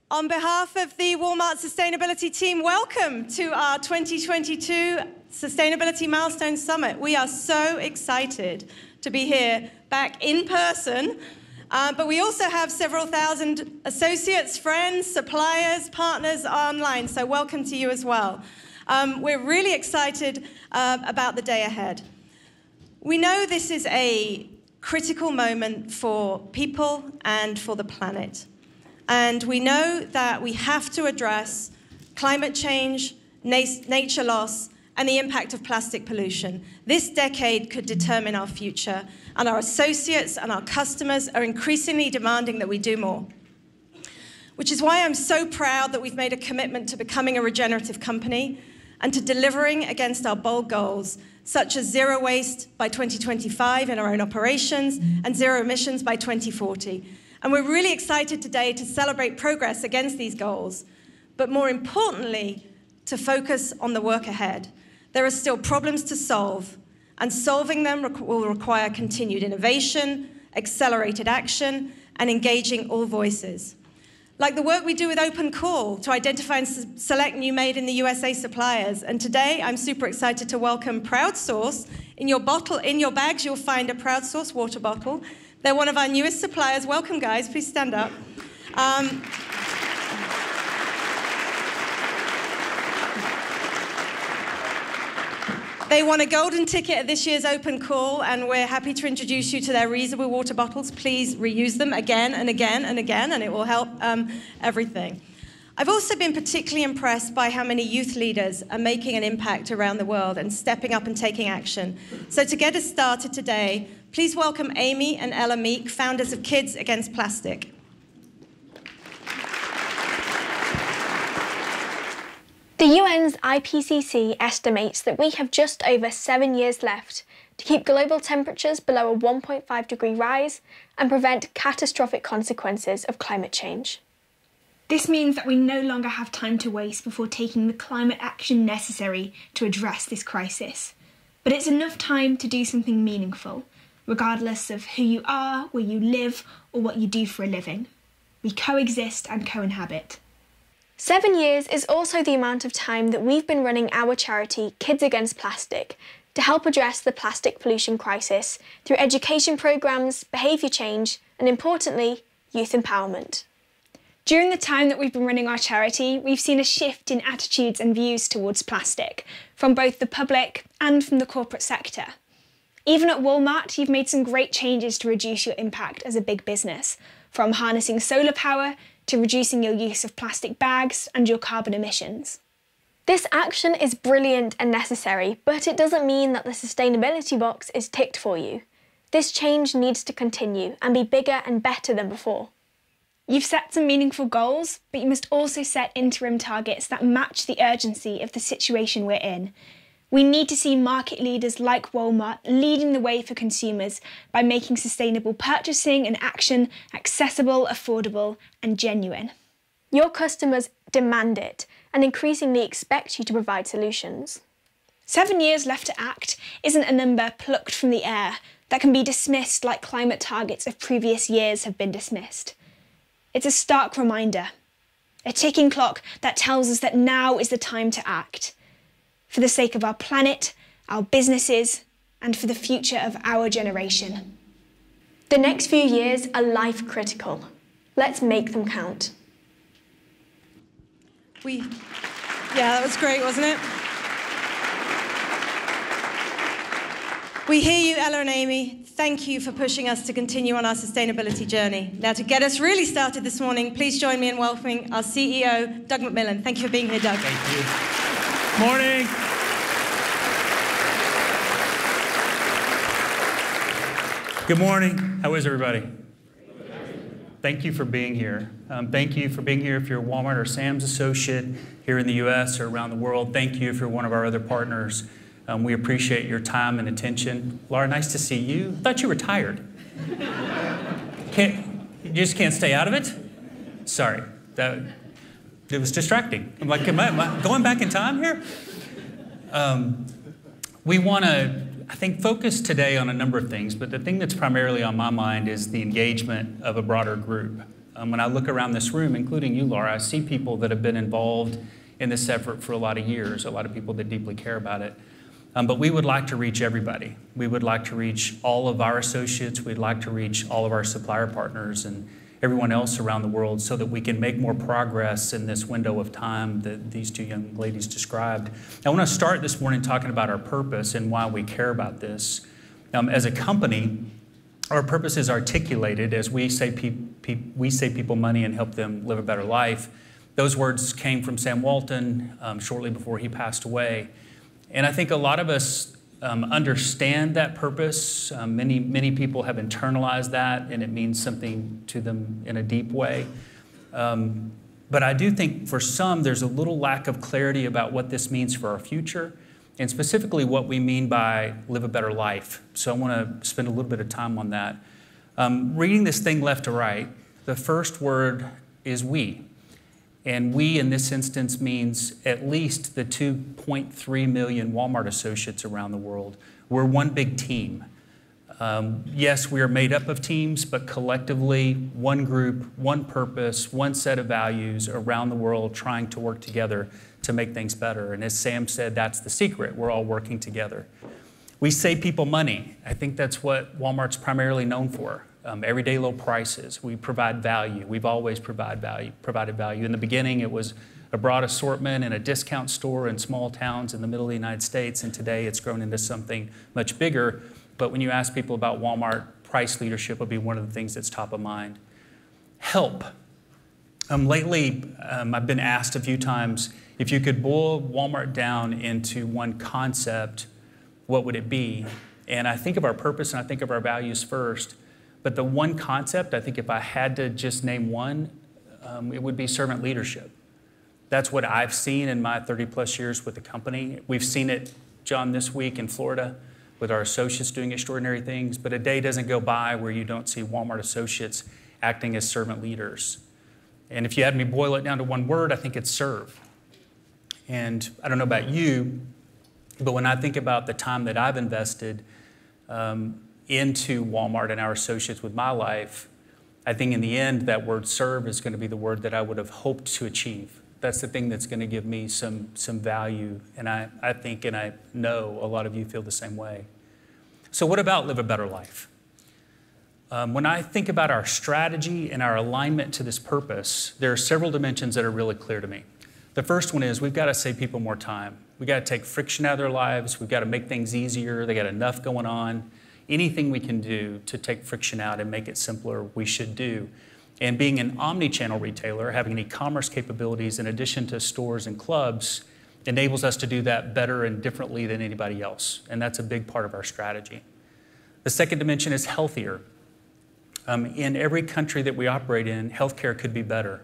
On behalf of the Walmart Sustainability team, welcome to our 2022 Sustainability Milestone Summit. We are so excited to be here back in person, but we also have several thousand associates, friends, suppliers, partners online, so welcome to you as well. We're really excited about the day ahead. We know this is a critical moment for people and for the planet. And we know that we have to address climate change, nature loss, and the impact of plastic pollution. This decade could determine our future, and our associates and our customers are increasingly demanding that we do more. Which is why I'm so proud that we've made a commitment to becoming a regenerative company and to delivering against our bold goals, such as zero waste by 2025 in our own operations and zero emissions by 2040. And we're really excited today to celebrate progress against these goals, but more importantly, to focus on the work ahead. There are still problems to solve, and solving them will require continued innovation, accelerated action, and engaging all voices. Like the work we do with Open Call to identify and select new made in the USA suppliers. And today, I'm super excited to welcome ProudSource. In your bags, you'll find a ProudSource water bottle. They're one of our newest suppliers. Welcome, guys. Please stand up. They won a golden ticket at this year's Open Call, and we're happy to introduce you to their reusable water bottles. Please reuse them again and again and again, and it will help everything. I've also been particularly impressed by how many youth leaders are making an impact around the world and stepping up and taking action. So to get us started today, please welcome Amy and Ella Meek, founders of Kids Against Plastic. The UN's IPCC estimates that we have just over 7 years left to keep global temperatures below a 1.5-degree rise and prevent catastrophic consequences of climate change. This means that we no longer have time to waste before taking the climate action necessary to address this crisis. But it's enough time to do something meaningful, regardless of who you are, where you live, or what you do for a living. We coexist and co-inhabit. 7 years is also the amount of time that we've been running our charity Kids Against Plastic to help address the plastic pollution crisis through education programmes, behaviour change, and importantly, youth empowerment. During the time that we've been running our charity, we've seen a shift in attitudes and views towards plastic, from both the public and from the corporate sector. Even at Walmart, you've made some great changes to reduce your impact as a big business, from harnessing solar power to reducing your use of plastic bags and your carbon emissions. This action is brilliant and necessary, but it doesn't mean that the sustainability box is ticked for you. This change needs to continue and be bigger and better than before. You've set some meaningful goals, but you must also set interim targets that match the urgency of the situation we're in. We need to see market leaders like Walmart leading the way for consumers by making sustainable purchasing and action accessible, affordable, and genuine. Your customers demand it and increasingly expect you to provide solutions. 7 years left to act isn't a number plucked from the air that can be dismissed like climate targets of previous years have been dismissed. It's a stark reminder, a ticking clock that tells us that now is the time to act, for the sake of our planet, our businesses, and for the future of our generation. The next few years are life critical. Let's make them count. Yeah, that was great, wasn't it? We hear you, Ella and Amy. Thank you for pushing us to continue on our sustainability journey. Now, to get us really started this morning, please join me in welcoming our CEO, Doug McMillan. Thank you for being here, Doug. Thank you. Morning. Good morning. How is everybody? Thank you for being here. Thank you for being here if you're a Walmart or Sam's associate here in the U.S. or around the world. Thank you if you're one of our other partners. We appreciate your time and attention. Laura, nice to see you. I thought you were tired. You just can't stay out of it? Sorry. It was distracting. I'm like, am I going back in time here? We want to, I think, focus today on a number of things, but the thing that's primarily on my mind is the engagement of a broader group. When I look around this room, including you, Laura, I see people that have been involved in this effort for a lot of years, a lot of people that deeply care about it. But we would like to reach everybody. We would like to reach all of our associates. We'd like to reach all of our supplier partners and everyone else around the world so that we can make more progress in this window of time that these two young ladies described. I want to start this morning talking about our purpose and why we care about this. As a company, our purpose is articulated as we save people money and help them live a better life. Those words came from Sam Walton shortly before he passed away. And I think a lot of us understand that purpose. Many people have internalized that, and it means something to them in a deep way. But I do think for some, there's a little lack of clarity about what this means for our future, and specifically what we mean by live a better life. So I want to spend a little bit of time on that. Reading this thing left to right, the first word is we. And we, in this instance, means at least the 2.3 million Walmart associates around the world. We're one big team. Yes, we are made up of teams, but collectively, one group, one purpose, one set of values around the world trying to work together to make things better. And as Sam said, that's the secret. We're all working together. We save people money. I think that's what Walmart's primarily known for. Everyday low prices. We provide value. We've always provided value. In the beginning, it was a broad assortment and a discount store in small towns in the middle of the United States, and today it's grown into something much bigger. But when you ask people about Walmart, price leadership will be one of the things that's top of mind. Help. Lately, I've been asked a few times, if you could boil Walmart down into one concept, what would it be? And I think of our purpose and I think of our values first. But the one concept, I think if I had to just name one, it would be servant leadership. That's what I've seen in my 30 plus years with the company. We've seen it, John, this week in Florida with our associates doing extraordinary things, but a day doesn't go by where you don't see Walmart associates acting as servant leaders. And if you had me boil it down to one word, I think it's serve. And I don't know about you, but when I think about the time that I've invested into Walmart and our associates with my life, I think in the end that word serve is going to be the word that I would have hoped to achieve. That's the thing that's going to give me some value, and I think and I know a lot of you feel the same way. So what about live a better life? When I think about our strategy and our alignment to this purpose, there are several dimensions that are really clear to me. The first one is we've got to save people more time. We've got to take friction out of their lives. We've got to make things easier. They got enough going on. Anything we can do to take friction out and make it simpler, we should do. And being an omni-channel retailer, having e-commerce capabilities in addition to stores and clubs, enables us to do that better and differently than anybody else. And that's a big part of our strategy. The second dimension is healthier. In every country that we operate in, healthcare could be better.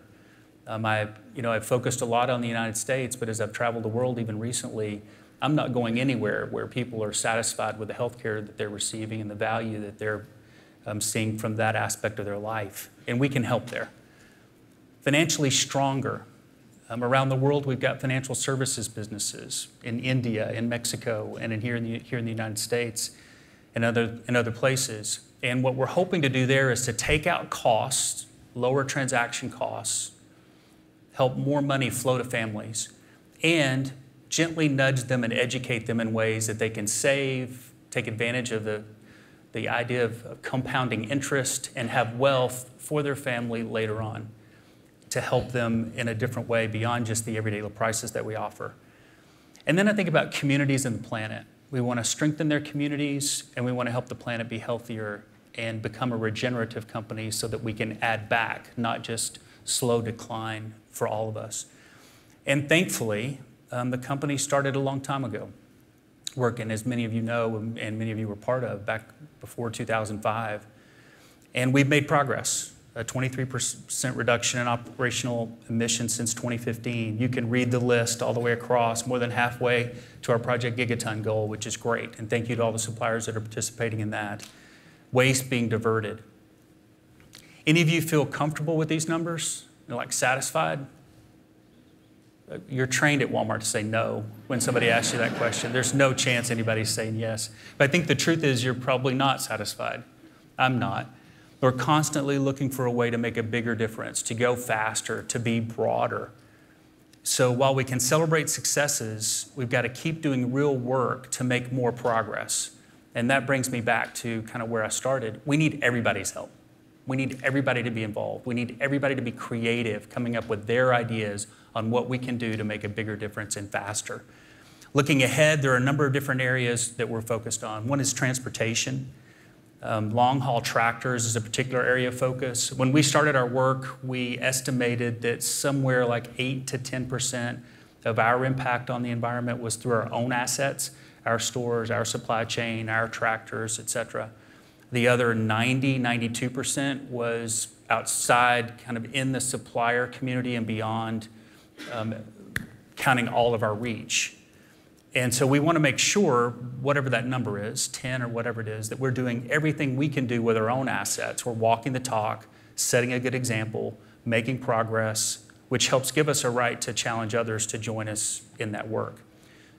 I've focused a lot on the United States, but as I've traveled the world even recently, I'm not going anywhere where people are satisfied with the health care that they're receiving and the value that they're seeing from that aspect of their life. And we can help there. Financially stronger. Around the world, we've got financial services businesses in India, in Mexico, and here in the United States and other places. And what we're hoping to do there is to take out costs, lower transaction costs, help more money flow to families, and gently nudge them and educate them in ways that they can save, take advantage of the idea of compounding interest, and have wealth for their family later on to help them in a different way beyond just the everyday low prices that we offer. And then I think about communities and the planet. We want to strengthen their communities, and we want to help the planet be healthier and become a regenerative company so that we can add back, not just slow decline for all of us. And thankfully, the company started a long time ago, working, as many of you know, and many of you were part of, back before 2005. And we've made progress, a 23% reduction in operational emissions since 2015. You can read the list all the way across, more than halfway to our Project Gigaton goal, which is great. And thank you to all the suppliers that are participating in that. Waste being diverted. Any of you feel comfortable with these numbers? Like satisfied? You're trained at Walmart to say no when somebody asks you that question. There's no chance anybody's saying yes. But I think the truth is you're probably not satisfied. I'm not. We're constantly looking for a way to make a bigger difference, to go faster, to be broader. So while we can celebrate successes, we've got to keep doing real work to make more progress. And that brings me back to kind of where I started. We need everybody's help. We need everybody to be involved. We need everybody to be creative, coming up with their ideas on what we can do to make a bigger difference and faster. Looking ahead, there are a number of different areas that we're focused on. One is transportation. Long-haul tractors is a particular area of focus. When we started our work, we estimated that somewhere like 8 to 10% of our impact on the environment was through our own assets, our stores, our supply chain, our tractors, et cetera. The other 92% was outside, kind of in the supplier community and beyond, counting all of our reach. And so we want to make sure, whatever that number is, 10 or whatever it is, that we're doing everything we can do with our own assets. We're walking the talk, setting a good example, making progress, which helps give us a right to challenge others to join us in that work.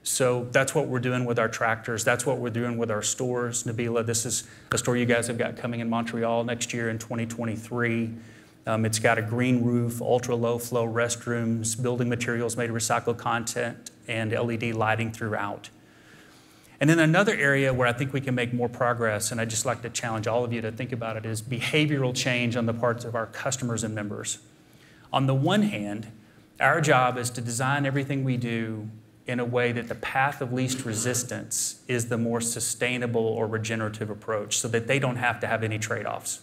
So that's what we're doing with our tractors. That's what we're doing with our stores. Nabila, this is a store you guys have got coming in Montreal next year in 2023. It's got a green roof, ultra low flow restrooms, building materials made of recycled content, and LED lighting throughout. And then another area where I think we can make more progress, and I'd just like to challenge all of you to think about it, is behavioral change on the parts of our customers and members. On the one hand, our job is to design everything we do in a way that the path of least resistance is the more sustainable or regenerative approach so that they don't have to have any trade-offs.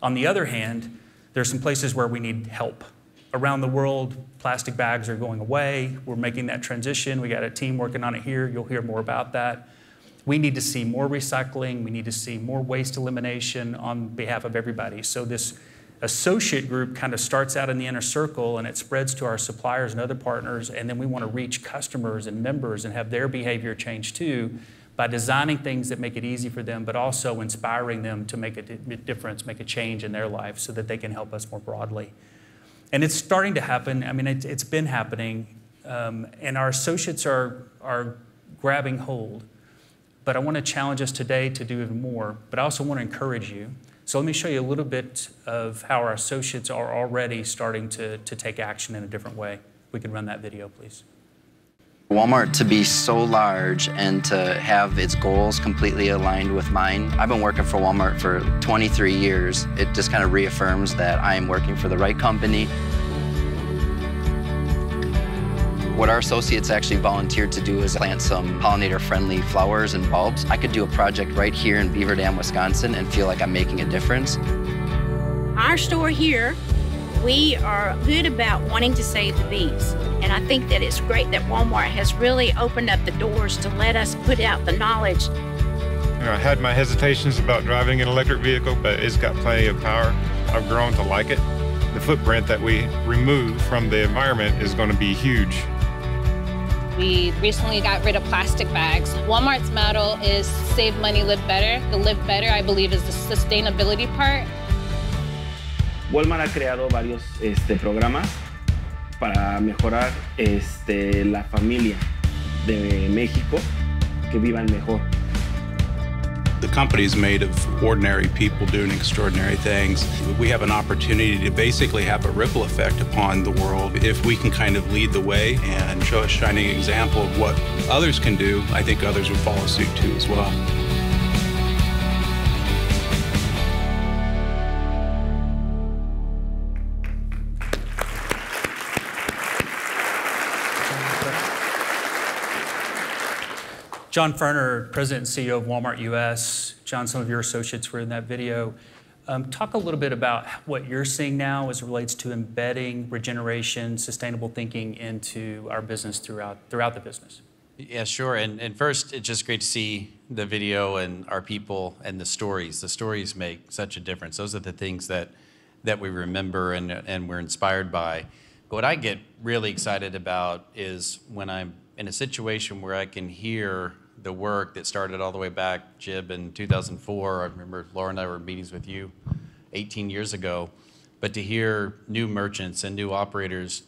On the other hand, there's some places where we need help. Around the world, plastic bags are going away. We're making that transition. We got a team working on it here. You'll hear more about that. We need to see more recycling. We need to see more waste elimination on behalf of everybody. So this associate group kind of starts out in the inner circle and it spreads to our suppliers and other partners, and then we want to reach customers and members and have their behavior change too by designing things that make it easy for them, but also inspiring them to make a difference, make a change in their life so that they can help us more broadly. And it's starting to happen. I mean, it's been happening, and our associates are grabbing hold. But I want to challenge us today to do even more, but I also want to encourage you. So let me show you a little bit of how our associates are already starting to take action in a different way. We could run that video, please. Walmart to be so large and to have its goals completely aligned with mine. I've been working for Walmart for 23 years. It just kind of reaffirms that I am working for the right company. What our associates actually volunteered to do is plant some pollinator-friendly flowers and bulbs. I could do a project right here in Beaver Dam, Wisconsin and feel like I'm making a difference. Our store here, we are good about wanting to save the bees. And I think that it's great that Walmart has really opened up the doors to let us put out the knowledge. I had my hesitations about driving an electric vehicle, but it's got plenty of power. I've grown to like it. The footprint that we remove from the environment is going to be huge. We recently got rid of plastic bags. Walmart's motto is save money, live better. The live better, I believe, is the sustainability part. Walmart ha creado varios programas para mejorar la familia de México, que vivan mejor. The company is made of ordinary people doing extraordinary things. We have an opportunity to basically have a ripple effect upon the world. If we can kind of lead the way and show a shining example of what others can do, I think others will follow suit too as well. John Ferner, President and CEO of Walmart US. John, some of your associates were in that video. Talk a little bit about what you're seeing now as it relates to embedding regeneration, sustainable thinking into our business throughout the business. Yeah, sure. And first, it's just great to see the video and our people and the stories. The stories make such a difference. Those are the things that we remember and we're inspired by. But what I get really excited about is when I'm in a situation where I can hear the work that started all the way back, Jib, in 2004. I remember Laura and I were in meetings with you 18 years ago. But to hear new merchants and new operators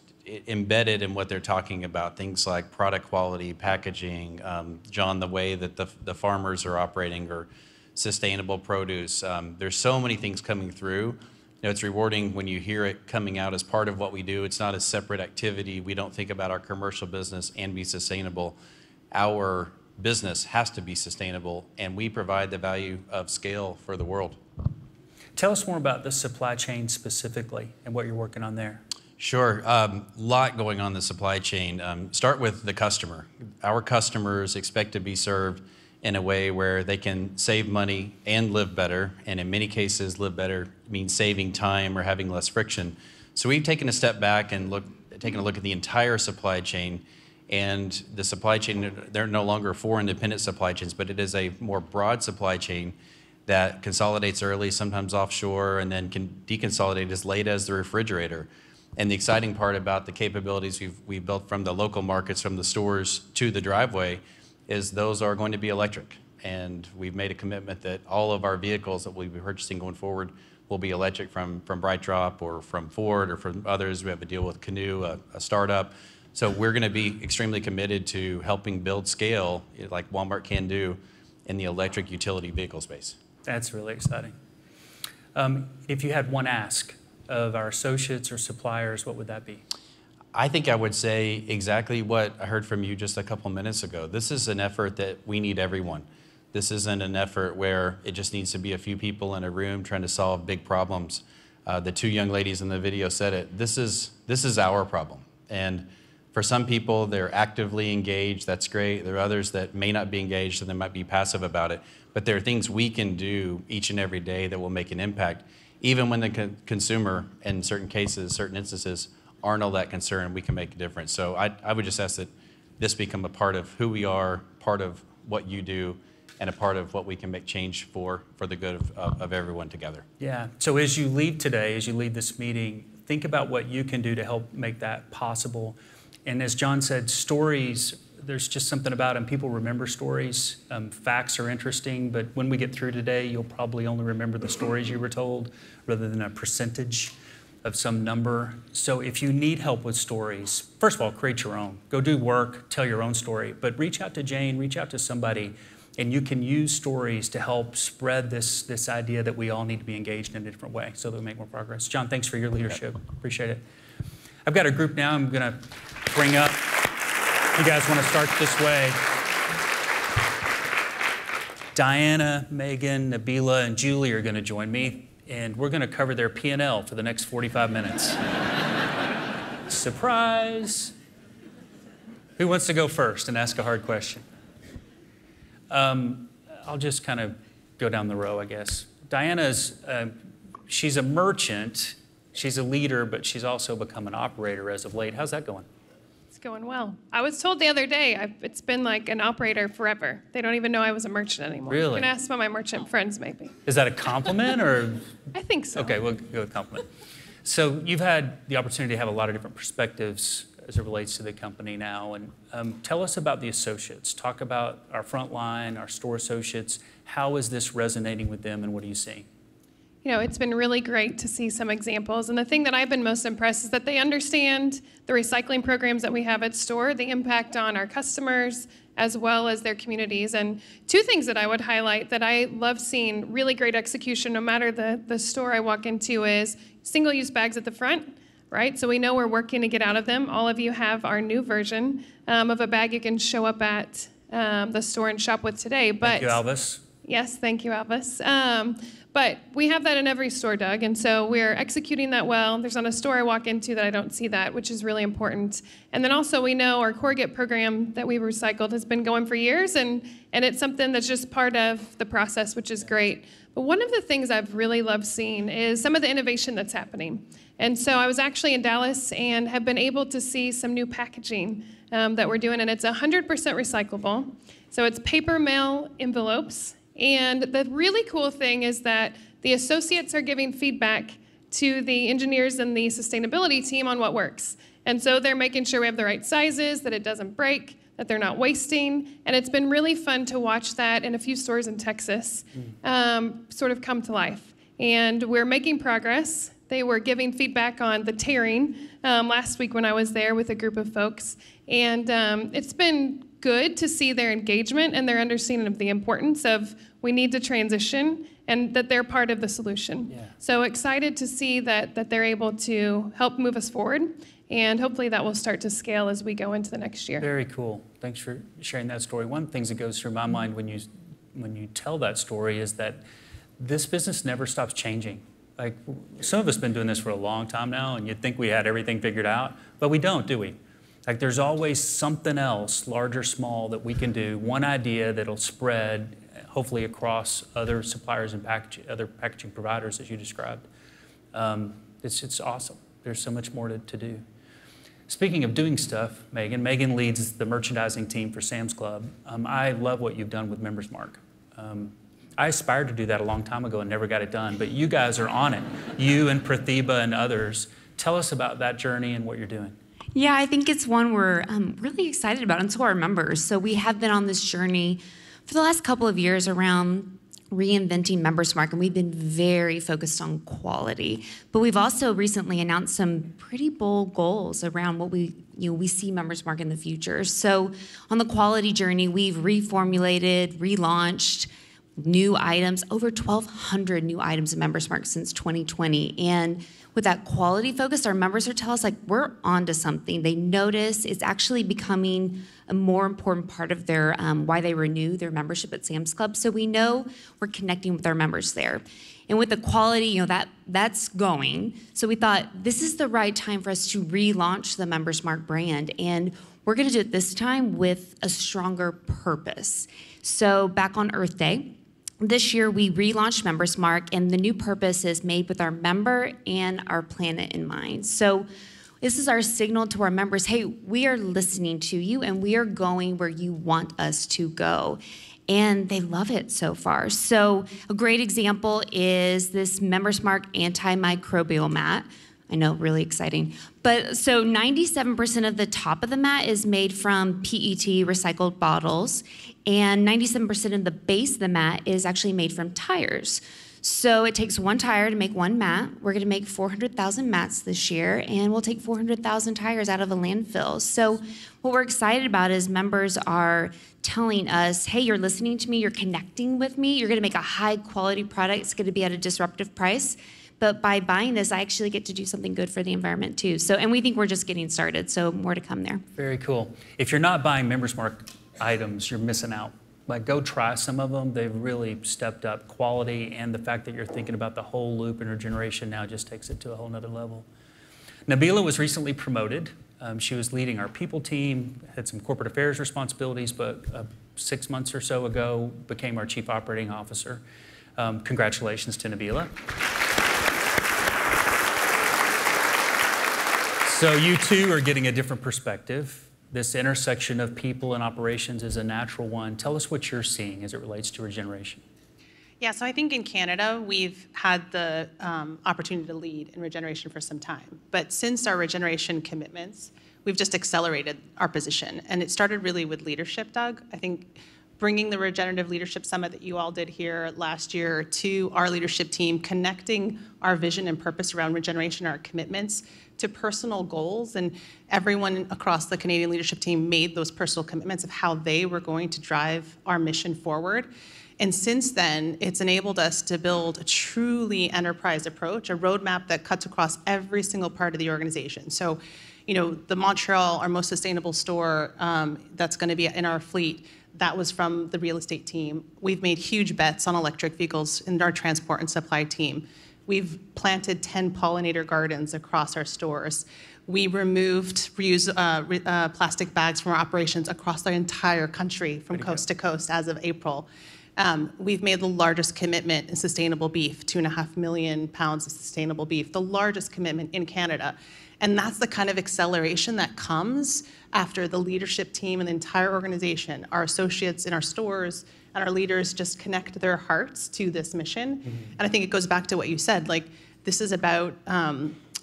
embedded in what they're talking about, things like product quality, packaging, John, the way that the farmers are operating, or sustainable produce. There's so many things coming through. It's rewarding when you hear it coming out as part of what we do. It's not a separate activity. We don't think about our commercial business and be sustainable. Our business has to be sustainable, and we provide the value of scale for the world. Tell us more about the supply chain specifically and what you're working on there. Sure. Lot going on in the supply chain. Start with the customer. Our customers expect to be served in a way where they can save money and live better, and in many cases, live better means saving time or having less friction. So we've taken a step back and taken a look at the entire supply chain, and the supply chain, they're no longer 4 independent supply chains, but it is a more broad supply chain that consolidates early, sometimes offshore, and then can deconsolidate as late as the refrigerator. And the exciting part about the capabilities we've built from the local markets, from the stores to the driveway, is those are going to be electric. And we've made a commitment that all of our vehicles that we'll be purchasing going forward will be electric from BrightDrop or from Ford or from others. We have a deal with Canoe, a startup. So we're going to be extremely committed to helping build scale, like Walmart can do, in the electric utility vehicle space. That's really exciting. If you had one ask of our associates or suppliers, what would that be? I think I would say exactly what I heard from you just a couple minutes ago. This is an effort that we need everyone. This isn't an effort where it just needs to be a few people in a room trying to solve big problems. The 2 young ladies in the video said it. This is our problem. And for some people, they're actively engaged. That's great. There are others that may not be engaged and they might be passive about it. But there are things we can do each and every day that will make an impact. Even when the consumer, in certain cases, certain instances, aren't all that concerned, we can make a difference. So I would just ask that this become a part of who we are, part of what you do, and a part of what we can make change for the good of everyone together. Yeah, so as you leave today, as you leave this meeting, think about what you can do to help make that possible. And as John said, stories, there's just something about them. People remember stories. Facts are interesting, but when we get through today, you'll probably only remember the stories you were told rather than a percentage of some number. So if you need help with stories, first of all, create your own. Go do work, tell your own story, but reach out to Jane, reach out to somebody, and you can use stories to help spread this idea that we all need to be engaged in a different way so that we make more progress. John, thanks for your leadership. Appreciate it. I've got a group now I'm going to bring up. You guys want to start this way. Diana, Megan, Nabila, and Julie are going to join me, and we're going to cover their P&L for the next 45 minutes. Surprise! Who wants to go first and ask a hard question? I'll just kind of go down the row, I guess. Diana's, she's a merchant, she's a leader, but she's also become an operator as of late. How's that going? It's going well. I was told the other day it's been like an operator forever. They don't even know I was a merchant anymore. Really? You can ask some of my merchant friends, maybe. Is that a compliment or? I think so. Okay, we'll go with compliment. So you've had the opportunity to have a lot of different perspectives as it relates to the company now. And tell us about the associates. Talk about our front line, our store associates. How is this resonating with them and what are you seeing? You know, it's been really great to see some examples. And the thing that I've been most impressed is that they understand the recycling programs that we have at store, the impact on our customers, as well as their communities. And 2 things that I would highlight that I love seeing really great execution no matter the store I walk into is single-use bags at the front, right? So we know we're working to get out of them. All of you have our new version of a bag you can show up at the store and shop with today. But thank you, Alvis. Yes, thank you, Alvis. But we have that in every store, Doug, and so we're executing that well. There's not a store I walk into that I don't see that, which is really important. And then also we know our corrugate program that we've recycled has been going for years, and it's something that's just part of the process, which is great. But one of the things I've really loved seeing is some of the innovation that's happening. And so I was actually in Dallas and have been able to see some new packaging that we're doing, and it's 100% recyclable. So it's paper mail envelopes. And the really cool thing is that the associates are giving feedback to the engineers and the sustainability team on what works. And so they're making sure we have the right sizes, that it doesn't break, that they're not wasting. And it's been really fun to watch that in a few stores in Texas sort of come to life. And we're making progress. They were giving feedback on the tearing last week when I was there with a group of folks. And it's been good to see their engagement and their understanding of the importance of we need to transition and that they're part of the solution. Yeah. So excited to see that they're able to help move us forward, and hopefully that will start to scale as we go into the next year. Very cool. Thanks for sharing that story. One of the things that goes through my mind when you tell that story is that this business never stops changing. Like, some of us have been doing this for a long time now, and you'd think we had everything figured out, but we don't, do we? Like, there's always something else, large or small, that we can do, one idea that'll spread, hopefully across other suppliers and other packaging providers, as you described. It's awesome. There's so much more to do. Speaking of doing stuff, Megan leads the merchandising team for Sam's Club. I love what you've done with Members Mark. I aspired to do that a long time ago and never got it done, but you guys are on it. You and Pratibha and others. Tell us about that journey and what you're doing. Yeah, I think it's one we're really excited about, and so are our members. So we have been on this journey for the last couple of years around reinventing Members Mark, and we've been very focused on quality. But we've also recently announced some pretty bold goals around what we see Members Mark in the future. So on the quality journey, we've reformulated, relaunched new items, over 1,200 new items in Members Mark since 2020. And with that quality focus, our members are telling us, like, we're onto something. They notice it's actually becoming a more important part of their why they renew their membership at Sam's Club. So we know we're connecting with our members there. And with the quality, that's going. So we thought this is the right time for us to relaunch the Members Mark brand. And we're going to do it this time with a stronger purpose. So back on Earth Day, this year, we relaunched Members Mark, and the new purpose is made with our member and our planet in mind. So this is our signal to our members, hey, we are listening to you, and we are going where you want us to go. And they love it so far. So a great example is this Members Mark antimicrobial mat. I know, really exciting. But so 97% of the top of the mat is made from PET recycled bottles, and 97% of the base of the mat is actually made from tires. So it takes one tire to make one mat. We're going to make 400,000 mats this year, and we'll take 400,000 tires out of a landfill. So what we're excited about is members are telling us, hey, you're listening to me, you're connecting with me, you're going to make a high-quality product, it's going to be at a disruptive price. But by buying this, I actually get to do something good for the environment too. So, and we think we're just getting started, so more to come there. Very cool. If you're not buying Members Mark items, you're missing out. Like, go try some of them. They've really stepped up quality, and the fact that you're thinking about the whole loop and regeneration now just takes it to a whole nother level. Nabila was recently promoted. She was leading our people team, had some corporate affairs responsibilities, but 6 months or so ago became our chief operating officer. Congratulations to Nabila. So you too are getting a different perspective. This intersection of people and operations is a natural one. Tell us what you're seeing as it relates to regeneration. Yeah, so I think in Canada, we've had the opportunity to lead in regeneration for some time. But since our regeneration commitments, we've just accelerated our position. And it started really with leadership, Doug. I think bringing the Regenerative Leadership Summit that you all did here last year to our leadership team, connecting our vision and purpose around regeneration, our commitments to personal goals, and everyone across the Canadian leadership team made those personal commitments of how they were going to drive our mission forward. And since then, it's enabled us to build a truly enterprise approach, a roadmap that cuts across every single part of the organization. So, the Montreal, our most sustainable store that's going to be in our fleet, that was from the real estate team. We've made huge bets on electric vehicles in our transport and supply team. We've planted 10 pollinator gardens across our stores. We removed reused plastic bags from our operations across the entire country from coast to coast as of April. We've made the largest commitment in sustainable beef, 2.5 million pounds of sustainable beef, the largest commitment in Canada. And that's the kind of acceleration that comes after the leadership team and the entire organization, our associates in our stores, and our leaders just connect their hearts to this mission. Mm-hmm. And I think it goes back to what you said, like, this is about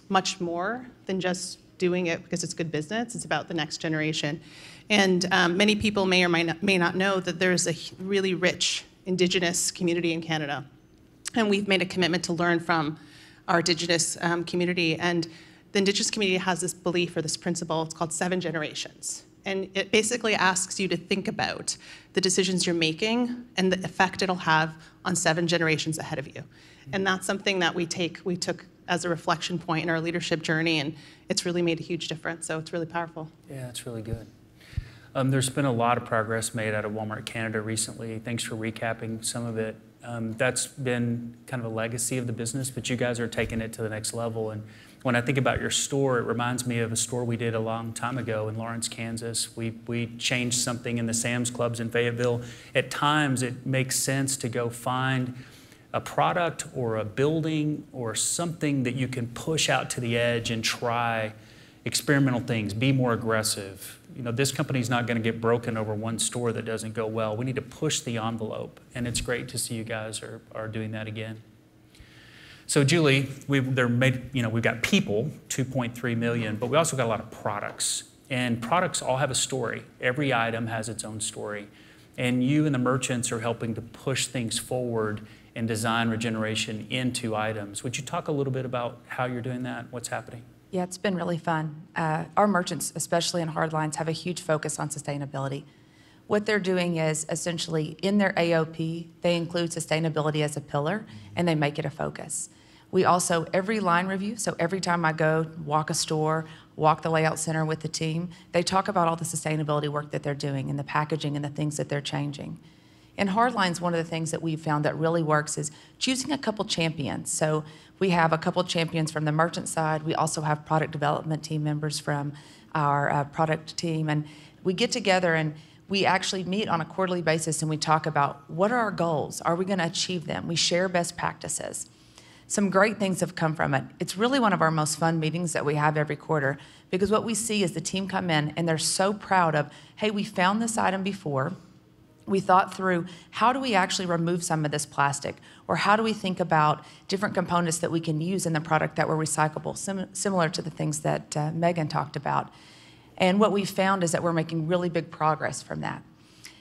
much more than just doing it because it's good business. It's about the next generation. And many people may or may not know that there's a really rich Indigenous community in Canada. And we've made a commitment to learn from our Indigenous community. And the Indigenous community has this belief or this principle, it's called 7 generations. And it basically asks you to think about the decisions you're making and the effect it'll have on 7 generations ahead of you. And that's something that we took as a reflection point in our leadership journey, and it's really made a huge difference. So it's really powerful. Yeah, it's really good. There's been a lot of progress made out of Walmart Canada recently. Thanks for recapping some of it. That's been kind of a legacy of the business, but you guys are taking it to the next level. And when I think about your store, it reminds me of a store we did a long time ago in Lawrence, Kansas. We changed something in the Sam's Clubs in Fayetteville. At times, it makes sense to go find a product or a building or something that you can push out to the edge and try experimental things, be more aggressive. You know, this company's not going to get broken over one store that doesn't go well. We need to push the envelope, and it's great to see you guys are doing that again. So Julie, we've got people, 2.3 million, but we also got a lot of products. And products all have a story. Every item has its own story. And you and the merchants are helping to push things forward and design regeneration into items. Would you talk a little bit about how you're doing that, what's happening? Yeah, it's been really fun. Our merchants, especially in hard lines, have a huge focus on sustainability. What they're doing is essentially in their AOP, they include sustainability as a pillar and they make it a focus. We also, every line review, so every time I go walk a store, walk the layout center with the team, they talk about all the sustainability work that they're doing and the packaging and the things that they're changing. In hardlines, one of the things that we've found that really works is choosing a couple champions. So we have a couple champions from the merchant side. We also have product development team members from our product team. And we get together and we actually meet on a quarterly basis and we talk about what are our goals? Are we going to achieve them? We share best practices. Some great things have come from it. It's really one of our most fun meetings that we have every quarter because what we see is the team come in and they're so proud of, hey, we found this item before. We thought through how do we actually remove some of this plastic or how do we think about different components that we can use in the product that were recyclable, similar to the things that Megan talked about. And what we found is that we're making really big progress from that.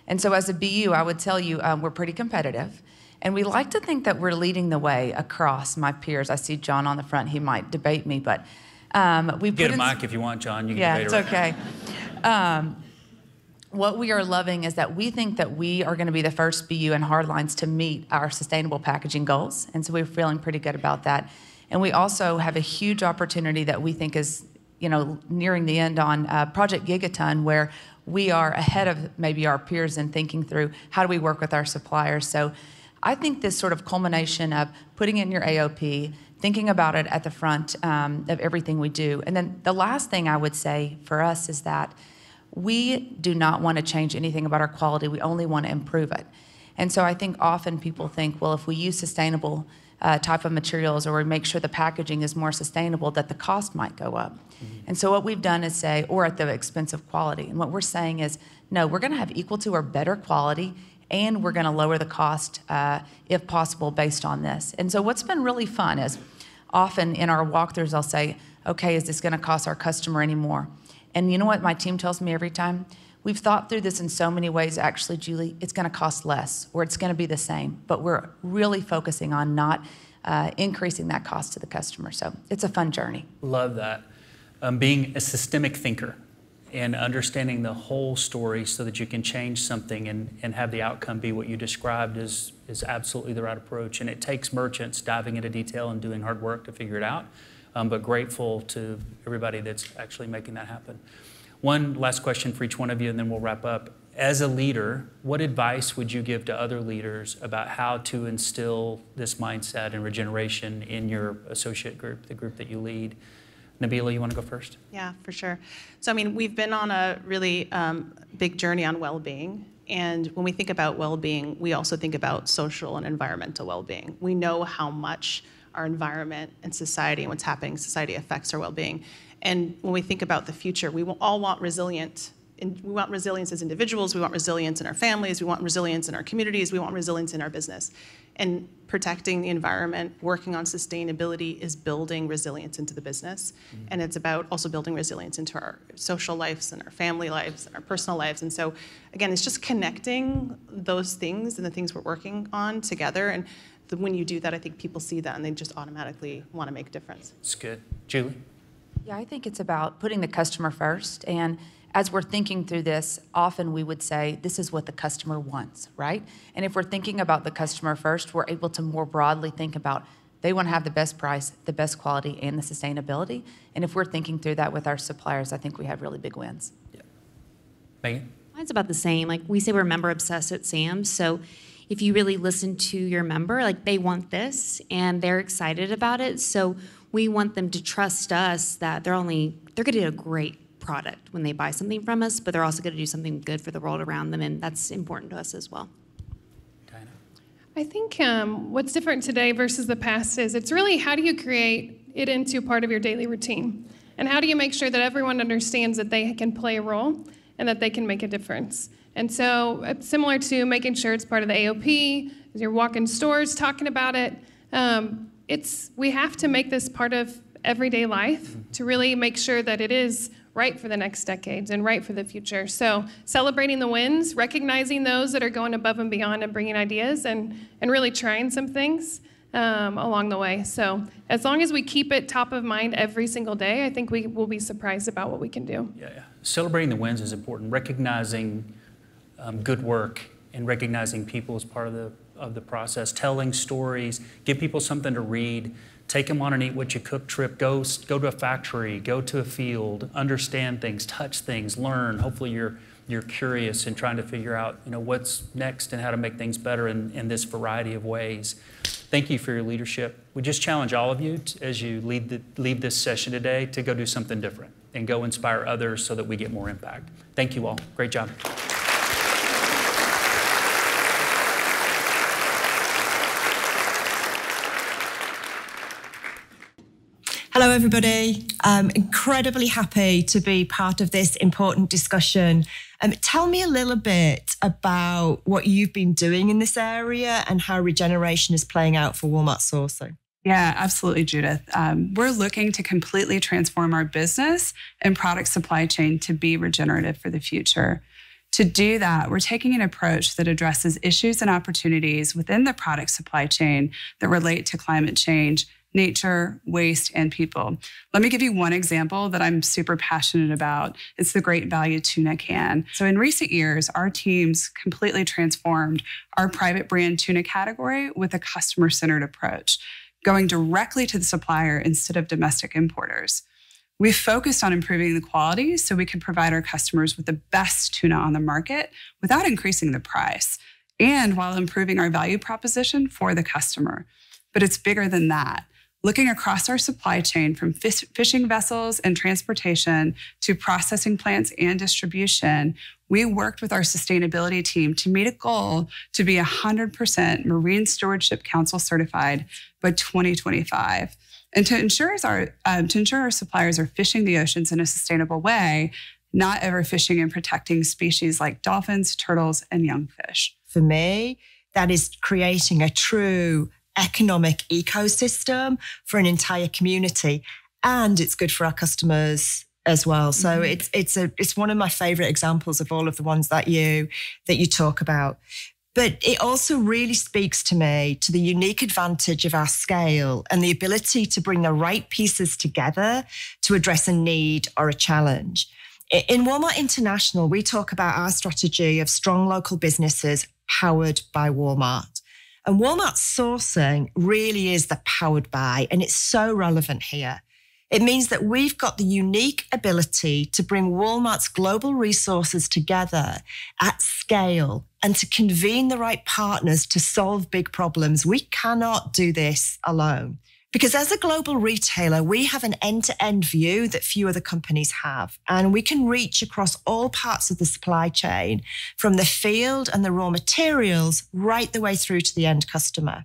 And so as a BU, I would tell you we're pretty competitive. And we like to think that we're leading the way across my peers. I see John on the front. He might debate me, but we get a mic if you want, John. You can yeah, debate it's okay. What we are loving is that we think that we are going to be the first BU in hardlines to meet our sustainable packaging goals. And so we're feeling pretty good about that. And we also have a huge opportunity that we think is, nearing the end on Project Gigaton, where we are ahead of maybe our peers in thinking through how do we work with our suppliers. So I think this sort of culmination of putting it in your AOP, thinking about it at the front of everything we do. And then the last thing I would say for us is that we do not want to change anything about our quality. We only want to improve it. And so I think often people think, well, if we use sustainable type of materials or we make sure the packaging is more sustainable, that the cost might go up. Mm-hmm. And so what we've done is say, or at the expense of quality. And what we're saying is, no, we're going to have equal to or better quality and we're going to lower the cost, if possible, based on this. And so what's been really fun is often in our walkthroughs, I'll say, okay, is this going to cost our customer any more? And you know what my team tells me every time? We've thought through this in so many ways, actually, Julie, it's going to cost less or it's going to be the same, but we're really focusing on not increasing that cost to the customer. So it's a fun journey. Love that. Being a systemic thinker and understanding the whole story so that you can change something and have the outcome be what you described is absolutely the right approach. And it takes merchants diving into detail and doing hard work to figure it out. But grateful to everybody that's actually making that happen. One last question for each one of you, and then we'll wrap up. As a leader, what advice would you give to other leaders about how to instill this mindset and regeneration in your associate group, the group that you lead? Nabila, you want to go first? Yeah, for sure. So, we've been on a really big journey on well-being. And when we think about well-being, we also think about social and environmental well-being. We know how much our environment and society and what's happening in society affects our well-being. And when we think about the future, we will all want resilience. We want resilience as individuals, we want resilience in our families, we want resilience in our communities, we want resilience in our business. And protecting the environment, working on sustainability is building resilience into the business. Mm-hmm. And it's about also building resilience into our social lives and our family lives and our personal lives. And so, again, it's just connecting those things and the things we're working on together. And when you do that, I think people see that and they just automatically want to make a difference. It's good. Julie? Yeah, I think it's about putting the customer first. And as we're thinking through this, often we would say, this is what the customer wants, right? And if we're thinking about the customer first, we're able to more broadly think about they want to have the best price, the best quality, and the sustainability. And if we're thinking through that with our suppliers, I think we have really big wins. Yeah. Megan? Mine's about the same. Like we say we're member obsessed at Sam's. So if you really listen to your member, like they want this and they're excited about it. So we want them to trust us that they're going to get a great product when they buy something from us, but they're also going to do something good for the world around them, and that's important to us as well. I think what's different today versus the past is it's really how do you create it into part of your daily routine, and how do you make sure that everyone understands that they can play a role and that they can make a difference. And so similar to making sure it's part of the AOP, as you're walking stores talking about it, we have to make this part of everyday life to really make sure that it is right for the next decades and right for the future. So celebrating the wins, recognizing those that are going above and beyond and bringing ideas and really trying some things along the way. So as long as we keep it top of mind every single day, I think we will be surprised about what we can do. Yeah. Celebrating the wins is important. Recognizing good work and recognizing people as part of the process. Telling stories, give people something to read. Take them on an Eat What You Cook trip. Go to a factory, go to a field, understand things, touch things, learn. Hopefully you're curious and trying to figure out what's next and how to make things better in this variety of ways. Thank you for your leadership. We just challenge all of you as you leave this session today to go do something different and go inspire others so that we get more impact. Thank you all. Great job. Hello, everybody. I'm incredibly happy to be part of this important discussion. Tell me a little bit about what you've been doing in this area and how regeneration is playing out for Walmart sourcing. Yeah, absolutely, Judith. We're looking to completely transform our business and product supply chain to be regenerative for the future. To do that, we're taking an approach that addresses issues and opportunities within the product supply chain that relate to climate change, nature, waste, and people. Let me give you one example that I'm super passionate about. It's the Great Value Tuna can. So in recent years, our teams completely transformed our private brand tuna category with a customer-centered approach, going directly to the supplier instead of domestic importers. We focused on improving the quality so we could provide our customers with the best tuna on the market without increasing the price, and while improving our value proposition for the customer. But it's bigger than that. Looking across our supply chain from fishing vessels and transportation to processing plants and distribution, we worked with our sustainability team to meet a goal to be 100% Marine Stewardship Council certified by 2025. And to ensure our suppliers are fishing the oceans in a sustainable way, not overfishing and protecting species like dolphins, turtles, and young fish. For me, that is creating a true economic ecosystem for an entire community, and it's good for our customers as well. So it's one of my favorite examples of all of the ones that you talk about. But it also really speaks to me to the unique advantage of our scale and the ability to bring the right pieces together to address a need or a challenge. In Walmart International, we talk about our strategy of strong local businesses powered by Walmart. And Walmart sourcing really is the powered by, and it's so relevant here. It means that we've got the unique ability to bring Walmart's global resources together at scale and to convene the right partners to solve big problems. We cannot do this alone. Because as a global retailer, we have an end-to-end view that few other companies have. And we can reach across all parts of the supply chain, from the field and the raw materials right the way through to the end customer.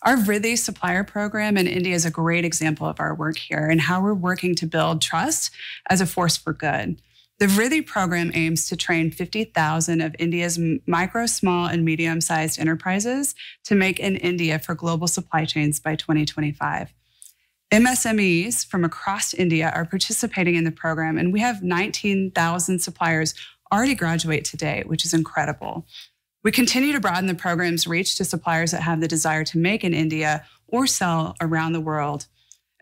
Our Vrithy supplier program in India is a great example of our work here and how we're working to build trust as a force for good. The Vrithy program aims to train 50,000 of India's micro, small, and medium-sized enterprises to make in India for global supply chains by 2025. MSMEs from across India are participating in the program, and we have 19,000 suppliers already graduate to date, which is incredible. We continue to broaden the program's reach to suppliers that have the desire to make in India or sell around the world.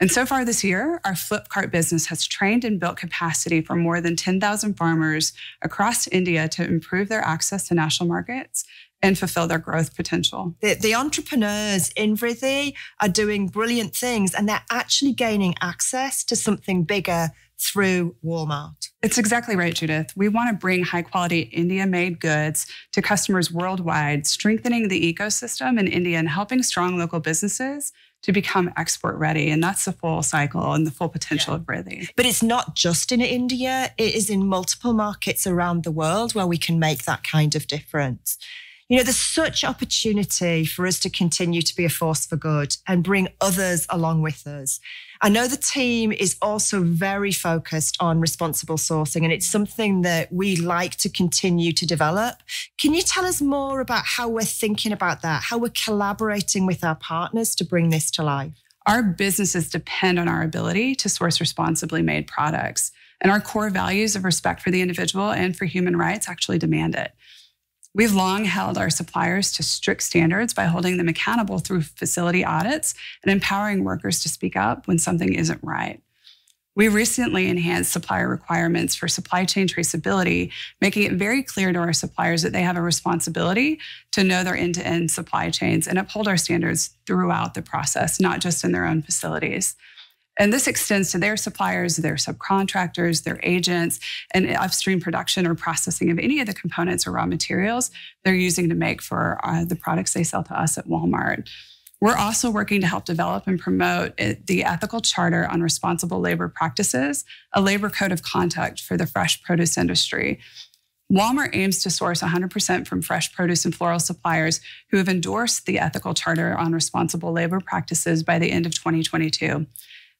And so far this year, our Flipkart business has trained and built capacity for more than 10,000 farmers across India to improve their access to national markets and fulfill their growth potential. The entrepreneurs in Vrithi are doing brilliant things, and they're actually gaining access to something bigger through Walmart. It's exactly right, Judith. We want to bring high-quality India-made goods to customers worldwide, strengthening the ecosystem in India and helping strong local businesses to become export ready. And that's the full cycle and the full potential of Vrithi. But it's not just in India. It is in multiple markets around the world where we can make that kind of difference. You know, there's such opportunity for us to continue to be a force for good and bring others along with us. I know the team is also very focused on responsible sourcing, and it's something that we like to continue to develop. Can you tell us more about how we're thinking about that, how we're collaborating with our partners to bring this to life? Our businesses depend on our ability to source responsibly made products, and our core values of respect for the individual and for human rights actually demand it. We've long held our suppliers to strict standards by holding them accountable through facility audits and empowering workers to speak up when something isn't right. We recently enhanced supplier requirements for supply chain traceability, making it very clear to our suppliers that they have a responsibility to know their end-to-end supply chains and uphold our standards throughout the process, not just in their own facilities. And this extends to their suppliers, their subcontractors, their agents, and upstream production or processing of any of the components or raw materials they're using to make for the products they sell to us at Walmart. We're also working to help develop and promote the Ethical Charter on Responsible Labor Practices, a labor code of conduct for the fresh produce industry. Walmart aims to source 100% from fresh produce and floral suppliers who have endorsed the Ethical Charter on Responsible Labor Practices by the end of 2022.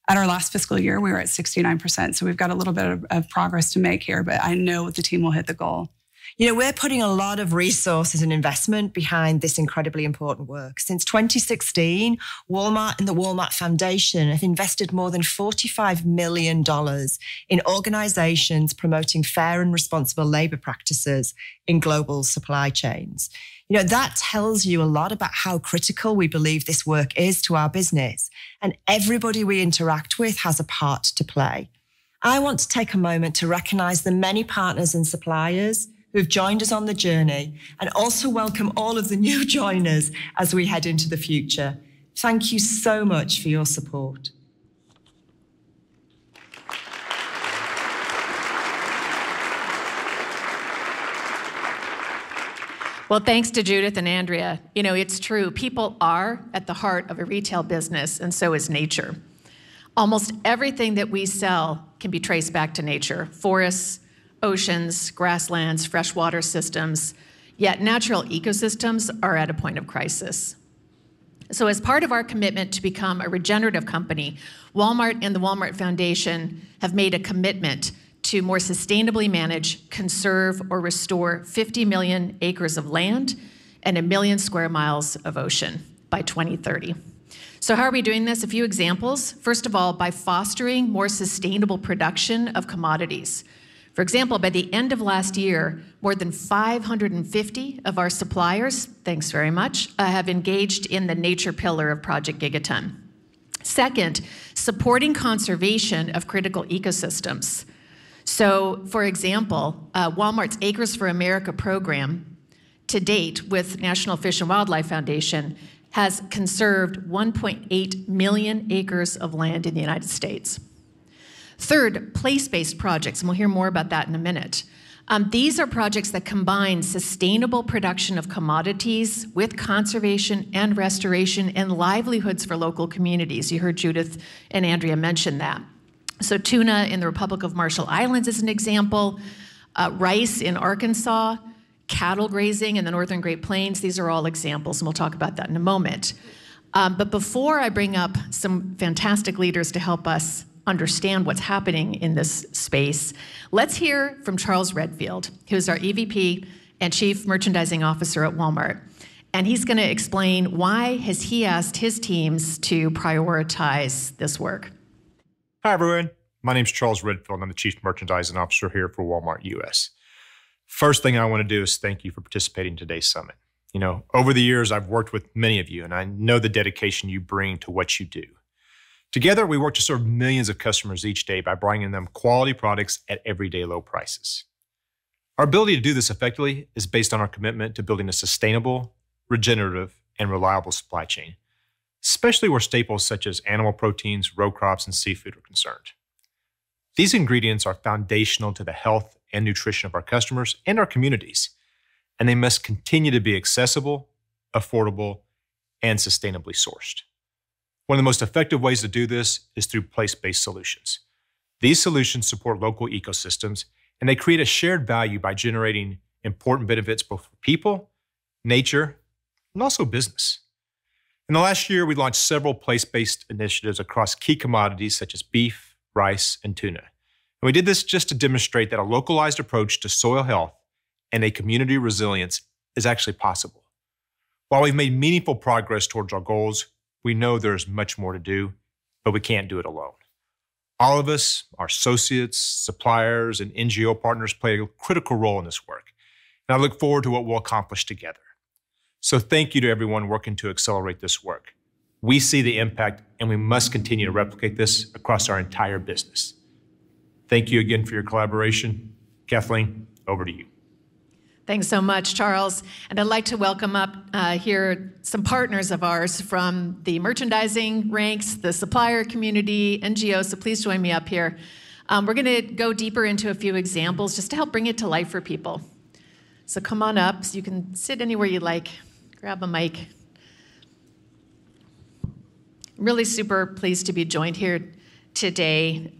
At our last fiscal year, we were at 69%. So we've got a little bit of progress to make here, but I know the team will hit the goal. You know, we're putting a lot of resources and investment behind this incredibly important work. Since 2016, Walmart and the Walmart Foundation have invested more than $45 million in organizations promoting fair and responsible labor practices in global supply chains. You know, that tells you a lot about how critical we believe this work is to our business, and everybody we interact with has a part to play. I want to take a moment to recognize the many partners and suppliers who've joined us on the journey, and also welcome all of the new joiners as we head into the future. Thank you so much for your support. Well, thanks to Judith and Andrea. You know, it's true. People are at the heart of a retail business, and so is nature. Almost everything that we sell can be traced back to nature: forests, oceans, grasslands, freshwater systems. Yet natural ecosystems are at a point of crisis. So as part of our commitment to become a regenerative company, Walmart and the Walmart Foundation have made a commitment to more sustainably manage, conserve, or restore 50 million acres of land and 1 million square miles of ocean by 2030. So how are we doing this? A few examples. First of all, by fostering more sustainable production of commodities. For example, by the end of last year, more than 550 of our suppliers, thanks very much, have engaged in the nature pillar of Project Gigaton. Second, supporting conservation of critical ecosystems. So, for example, Walmart's Acres for America program, to date with National Fish and Wildlife Foundation, has conserved 1.8 million acres of land in the United States. Third, place-based projects, and we'll hear more about that in a minute. These are projects that combine sustainable production of commodities with conservation and restoration and livelihoods for local communities. You heard Judith and Andrea mention that. So Tuna in the Republic of Marshall Islands is an example, rice in Arkansas, cattle grazing in the Northern Great Plains. These are all examples, and we'll talk about that in a moment. But before I bring up some fantastic leaders to help us understand what's happening in this space, let's hear from Charles Redfield, who's our EVP and Chief Merchandising Officer at Walmart. And he's going to explain why has he asked his teams to prioritize this work. Hi, everyone. My name's Charles Redfield. I'm the Chief Merchandising Officer here for Walmart US. First thing I want to do is thank you for participating in today's summit. You know, over the years, I've worked with many of you, and I know the dedication you bring to what you do. Together, we work to serve millions of customers each day by bringing them quality products at everyday low prices. Our ability to do this effectively is based on our commitment to building a sustainable, regenerative, and reliable supply chain, especially where staples such as animal proteins, row crops, and seafood are concerned. These ingredients are foundational to the health and nutrition of our customers and our communities, and they must continue to be accessible, affordable, and sustainably sourced. One of the most effective ways to do this is through place-based solutions. These solutions support local ecosystems, and they create a shared value by generating important benefits both for people, nature, and also business. In the last year, we launched several place-based initiatives across key commodities such as beef, rice, and tuna. And we did this just to demonstrate that a localized approach to soil health and a community resilience is actually possible. While we've made meaningful progress towards our goals, we know there's much more to do, but we can't do it alone. All of us, our associates, suppliers, and NGO partners play a critical role in this work, and I look forward to what we'll accomplish together. So thank you to everyone working to accelerate this work. We see the impact, and we must continue to replicate this across our entire business. Thank you again for your collaboration. Kathleen, over to you. Thanks so much, Charles. And I'd like to welcome up here some partners of ours from the merchandising ranks, the supplier community, NGOs, so please join me up here. We're going to go deeper into a few examples just to help bring it to life for people. So come on up, so you can sit anywhere you like, grab a mic. I'm really super pleased to be joined here today.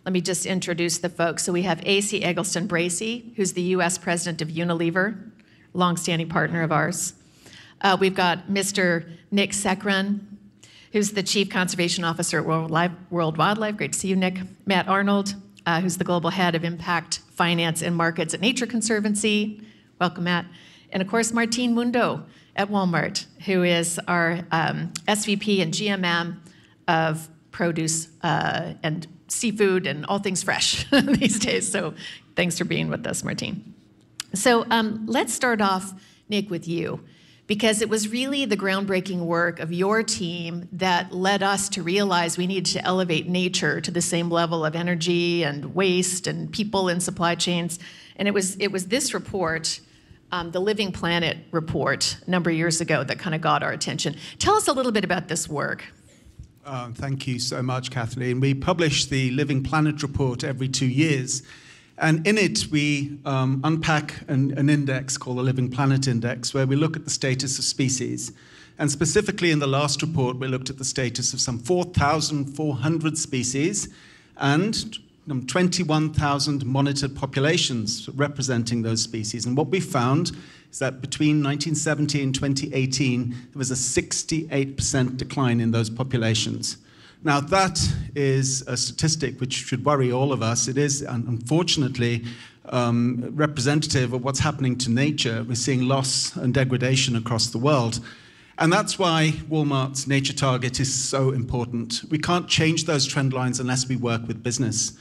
Let me just introduce the folks. So we have A.C. Eggleston-Bracey, who's the U.S. president of Unilever, longstanding partner of ours. We've got Mr. Nick Sekran, who's the chief conservation officer at World Wildlife. Great to see you, Nick. Matt Arnold, who's the global head of impact, finance, and markets at Nature Conservancy. Welcome, Matt. And of course, Martine Mundo at Walmart, who is our SVP and GMM of produce and seafood and all things fresh these days. So thanks for being with us, Martine. So let's start off, Nick, with you, because it was really the groundbreaking work of your team that led us to realize we needed to elevate nature to the same level of energy and waste and people in supply chains. And it was this report, the Living Planet report, a number of years ago that kind of got our attention. Tell us a little bit about this work. Thank you so much, Kathleen. We publish the Living Planet report every 2 years. And in it, we unpack an index called the Living Planet Index, where we look at the status of species. And specifically in the last report, we looked at the status of some 4,400 species and 21,000 monitored populations representing those species. And what we found is that between 1970 and 2018, there was a 68% decline in those populations. Now, that is a statistic which should worry all of us. It is, unfortunately, representative of what's happening to nature. We're seeing loss and degradation across the world. And that's why Walmart's nature target is so important. We can't change those trend lines unless we work with business.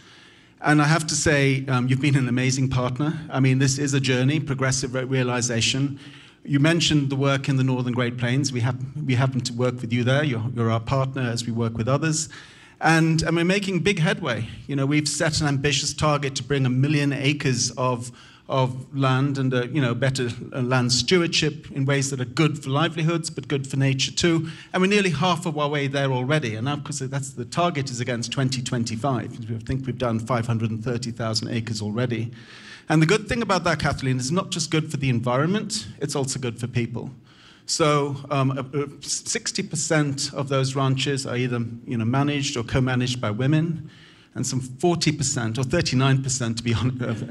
And I have to say, you've been an amazing partner. I mean, this is a journey, progressive realization. You mentioned the work in the Northern Great Plains. We happen to work with you there. You're our partner as we work with others. And we're making big headway. You know, we've set an ambitious target to bring 1 million acres of land and better land stewardship in ways that are good for livelihoods, but good for nature too. And we're nearly half of our way there already. And now, because the target is against 2025, I think we've done 530,000 acres already. And the good thing about that, Kathleen, is not just good for the environment, it's also good for people. So 60% of those ranches are either managed or co-managed by women, and some 40% or 39% to be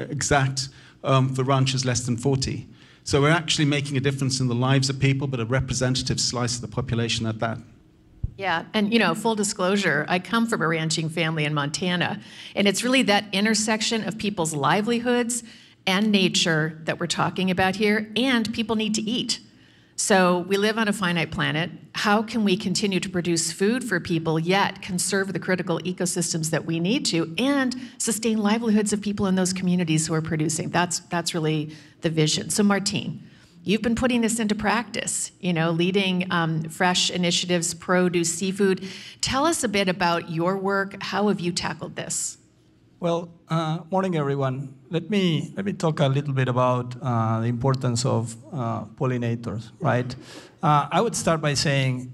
exact, for ranches less than 40. So we're actually making a difference in the lives of people, but a representative slice of the population at that. Yeah, and full disclosure, I come from a ranching family in Montana, and it's really that intersection of people's livelihoods and nature that we're talking about here, and people need to eat. So we live on a finite planet. How can we continue to produce food for people, yet conserve the critical ecosystems that we need to, and sustain livelihoods of people in those communities who are producing? That's really the vision. So Martine, you've been putting this into practice, leading fresh initiatives, produce, seafood. Tell us a bit about your work. How have you tackled this? Well, morning, everyone. Let me talk a little bit about the importance of pollinators, right? I would start by saying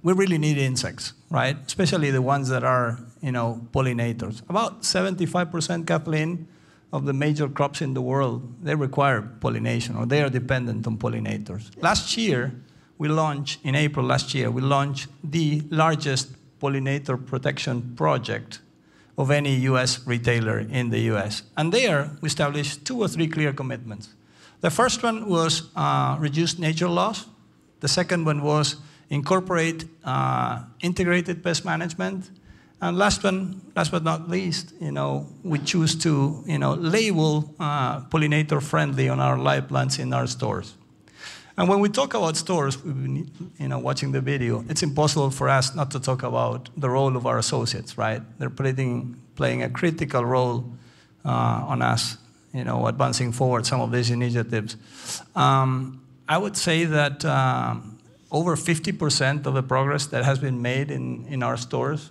we really need insects, right? Especially the ones that are, pollinators. About 75%, Kathleen, of the major crops in the world, they require pollination, or they are dependent on pollinators. Last year, in April last year, we launched the largest pollinator protection project of any U.S. retailer in the U.S. And there, we established 2 or 3 clear commitments. The first one was reduce nature loss. The second one was incorporate integrated pest management. And last but not least, we choose to, label pollinator friendly on our live plants in our stores. And when we talk about stores, we've been, watching the video, it's impossible for us not to talk about the role of our associates, right? They're playing a critical role on us, advancing forward some of these initiatives. I would say that over 50% of the progress that has been made in our stores,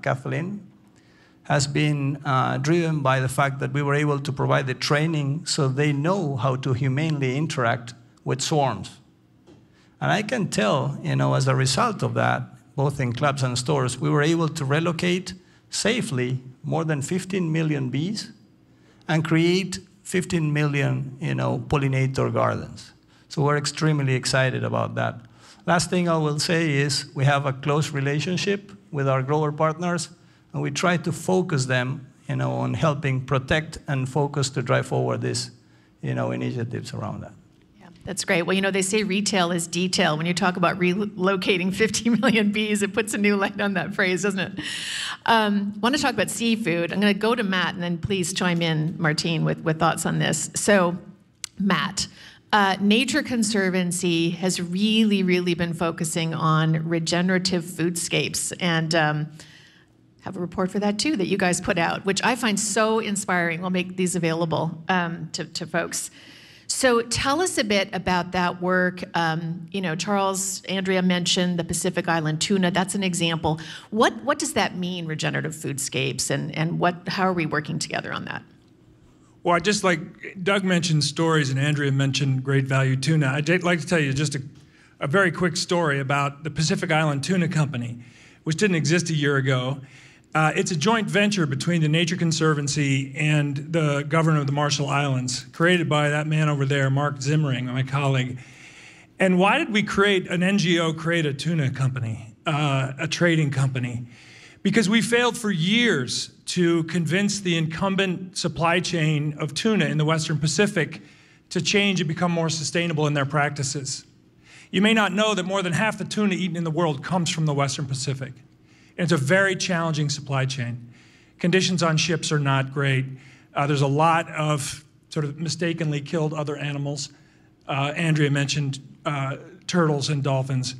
Kathleen, has been driven by the fact that we were able to provide the training so they know how to humanely interact with swarms. And I can tell, as a result of that, both in clubs and stores, we were able to relocate safely more than 15 million bees and create 15 million, pollinator gardens. So we're extremely excited about that. Last thing I will say is we have a close relationship with our grower partners, and we try to focus them, on helping protect and focus to drive forward these, initiatives around that. That's great. Well, they say retail is detail. When you talk about relocating 50 million bees, it puts a new light on that phrase, doesn't it? I want to talk about seafood. I'm going to go to Matt, and then please chime in, Martine, with thoughts on this. So, Matt, Nature Conservancy has really, really been focusing on regenerative foodscapes, and have a report for that, too, that you guys put out, which I find so inspiring. We'll make these available to folks. So tell us a bit about that work. Charles, Andrea mentioned the Pacific Island tuna. That's an example. What does that mean, regenerative foodscapes, and how are we working together on that? Well, I just like Doug mentioned stories and Andrea mentioned great value tuna. I'd like to tell you just a very quick story about the Pacific Island Tuna Company, which didn't exist a year ago. It's a joint venture between the Nature Conservancy and the governor of the Marshall Islands, created by that man over there, Mark Zimmering, my colleague. And why did we create an NGO, create a tuna company, a trading company? Because we failed for years to convince the incumbent supply chain of tuna in the Western Pacific to change and become more sustainable in their practices. You may not know that more than half the tuna eaten in the world comes from the Western Pacific. It's a very challenging supply chain. Conditions on ships are not great. There's a lot of sort of mistakenly killed other animals. Andrea mentioned turtles and dolphins.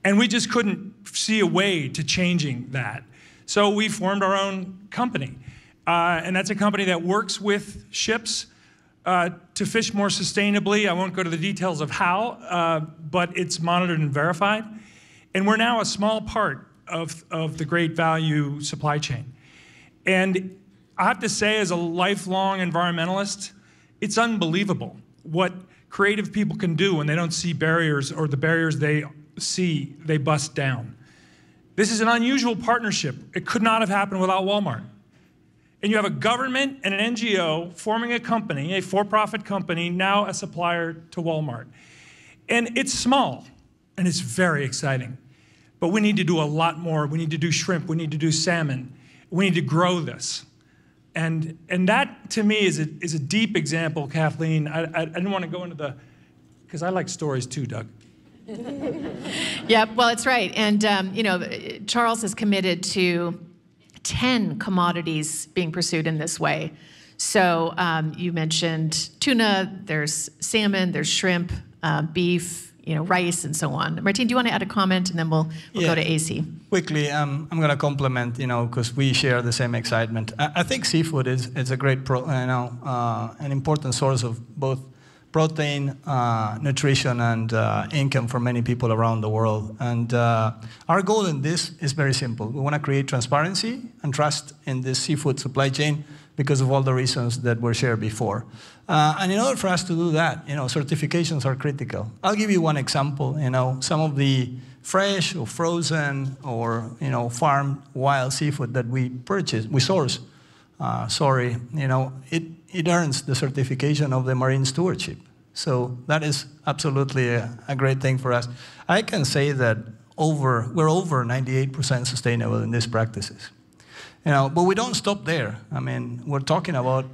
And we just couldn't see a way to changing that. So we formed our own company. And that's a company that works with ships to fish more sustainably. I won't go to the details of how, but it's monitored and verified. And we're now a small part of the great value supply chain. And I have to say, as a lifelong environmentalist, it's unbelievable what creative people can do when they don't see barriers, or the barriers they see, they bust down. This is an unusual partnership. It could not have happened without Walmart. And you have a government and an NGO forming a company, a for-profit company, now a supplier to Walmart. And it's small, and it's very exciting. But we need to do a lot more. We need to do shrimp. We need to do salmon. We need to grow this. And that, to me, is a deep example, Kathleen. I didn't want to go into the, because I like stories too, Doug. Yeah, well, it's right. And, Charles has committed to 10 commodities being pursued in this way. So you mentioned tuna, there's salmon, there's shrimp, beef, rice, and so on. Martine, do you want to add a comment, and then we'll go to AC? Quickly, I'm going to compliment, because we share the same excitement. I think seafood is a great, an important source of both protein, nutrition, and income for many people around the world. And our goal in this is very simple. We want to create transparency and trust in this seafood supply chain because of all the reasons that were shared before. And in order for us to do that, certifications are critical. I'll give you one example. Some of the fresh or frozen or farmed wild seafood that we source, it earns the certification of the marine stewardship. So that is absolutely a great thing for us. I can say that we're over 98% sustainable in these practices. But we don't stop there. I mean, we're talking about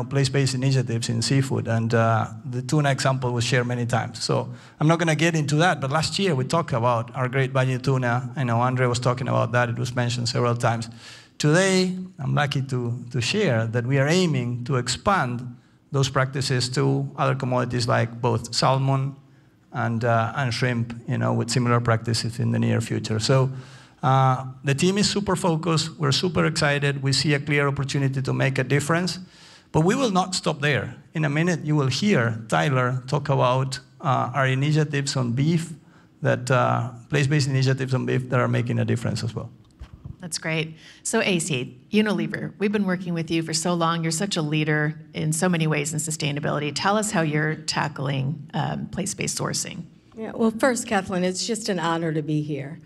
place-based initiatives in seafood, and the tuna example was shared many times. So I'm not going to get into that, but last year we talked about our great value tuna. I know Andre was talking about that. It was mentioned several times. Today, I'm lucky to share that we are aiming to expand those practices to other commodities like both salmon and shrimp, with similar practices in the near future. So the team is super focused. We're super excited. We see a clear opportunity to make a difference. But we will not stop there. In a minute, you will hear Tyler talk about our initiatives on beef, place-based initiatives on beef that are making a difference as well. That's great. So AC, Unilever, we've been working with you for so long. You're such a leader in so many ways in sustainability. Tell us how you're tackling place-based sourcing. Yeah, well, first, Kathleen, it's just an honor to be here.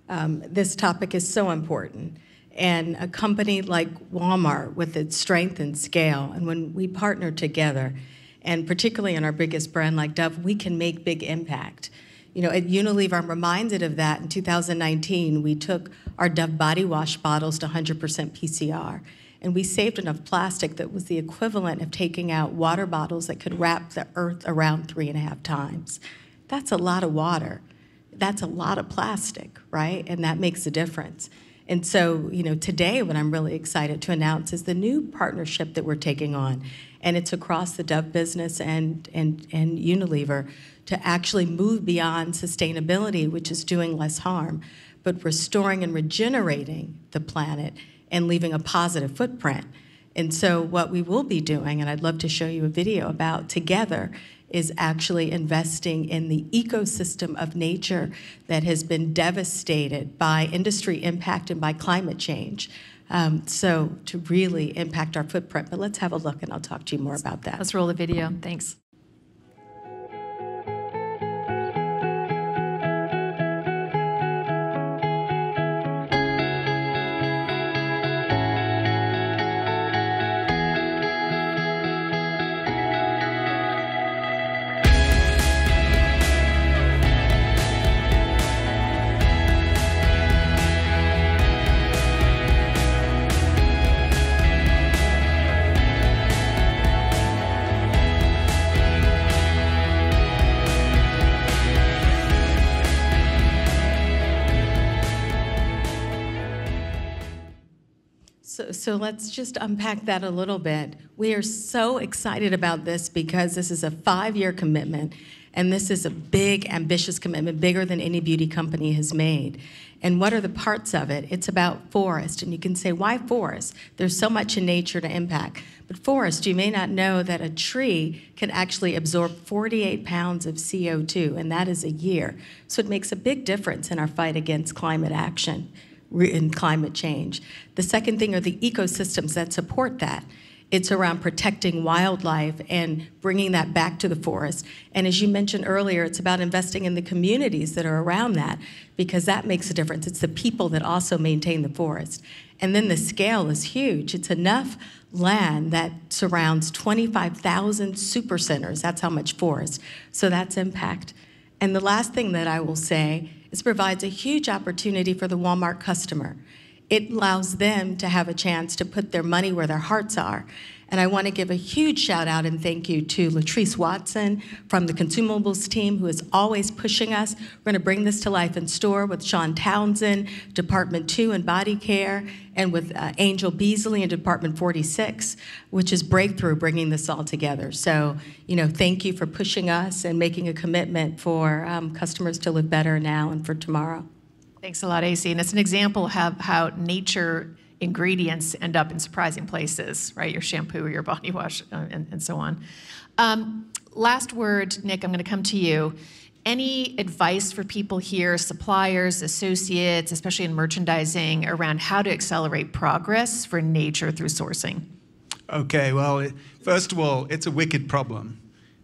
This topic is so important. And a company like Walmart, with its strength and scale, and when we partner together, and particularly in our biggest brand like Dove, we can make big impact. At Unilever, I'm reminded of that. In 2019, we took our Dove body wash bottles to 100% PCR, and we saved enough plastic that was the equivalent of taking out water bottles that could wrap the earth around 3.5 times. That's a lot of water. That's a lot of plastic, right? And that makes a difference. And so, today what I'm really excited to announce is the new partnership that we're taking on. And it's across the Dove business and Unilever to actually move beyond sustainability, which is doing less harm, but restoring and regenerating the planet and leaving a positive footprint. And so what we will be doing, and I'd love to show you a video about together, is actually investing in the ecosystem of nature that has been devastated by industry impact and by climate change. So to really impact our footprint. But let's have a look, and I'll talk to you more about that. Let's roll the video. Thanks. So let's just unpack that a little bit. We are so excited about this because this is a 5-year commitment, and this is a big, ambitious commitment, bigger than any beauty company has made. And what are the parts of it? It's about forest, and you can say, why forest? There's so much in nature to impact. But forest, you may not know that a tree can actually absorb 48 pounds of CO2, and that is a year. So it makes a big difference in our fight against climate action and climate change. The second thing are the ecosystems that support that. It's around protecting wildlife and bringing that back to the forest. And as you mentioned earlier, it's about investing in the communities that are around that, because that makes a difference. It's the people that also maintain the forest. And then the scale is huge. It's enough land that surrounds 25,000 supercenters. That's how much forest. So that's impact. And the last thing that I will say is provides a huge opportunity for the Walmart customer. It allows them to have a chance to put their money where their hearts are. And I want to give a huge shout out and thank you to Latrice Watson from the consumables team, who is always pushing us. We're going to bring this to life in store with Sean Townsend, Department 2 in Body Care, and with Angel Beasley in Department 46, which is breakthrough, bringing this all together. So, thank you for pushing us and making a commitment for customers to live better now and for tomorrow. Thanks a lot, AC. And it's an example of how nature ingredients end up in surprising places, right? Your shampoo, your body wash, and so on. last word, Nick, I'm going to come to you. Any advice for people here, suppliers, associates, especially in merchandising, around how to accelerate progress for nature through sourcing? Okay, well, first of all, it's a wicked problem.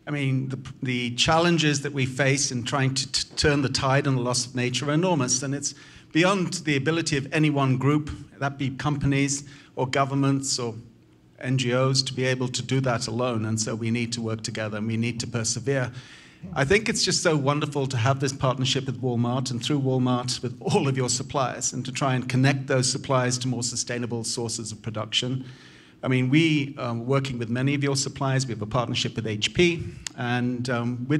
I mean, the challenges that we face in trying to turn the tide on the loss of nature are enormous, and it's beyond the ability of any one group, that be companies or governments or NGOs, to be able to do that alone. And so we need to work together and we need to persevere. I think it's just so wonderful to have this partnership with Walmart, and through Walmart with all of your suppliers, and to try and connect those suppliers to more sustainable sources of production. I mean, we are working with many of your suppliers. We have a partnership with HP, and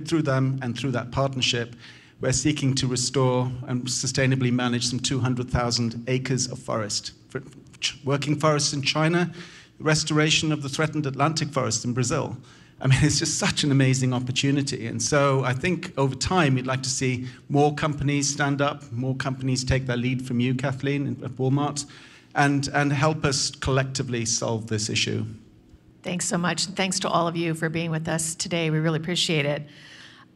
through them and through that partnership, we're seeking to restore and sustainably manage some 200,000 acres of forest. For working forests in China, restoration of the threatened Atlantic forest in Brazil. I mean, it's just such an amazing opportunity. And so I think over time, we'd like to see more companies stand up, more companies take their lead from you, Kathleen, at Walmart, and help us collectively solve this issue. Thanks so much. Thanks to all of you for being with us today. We really appreciate it.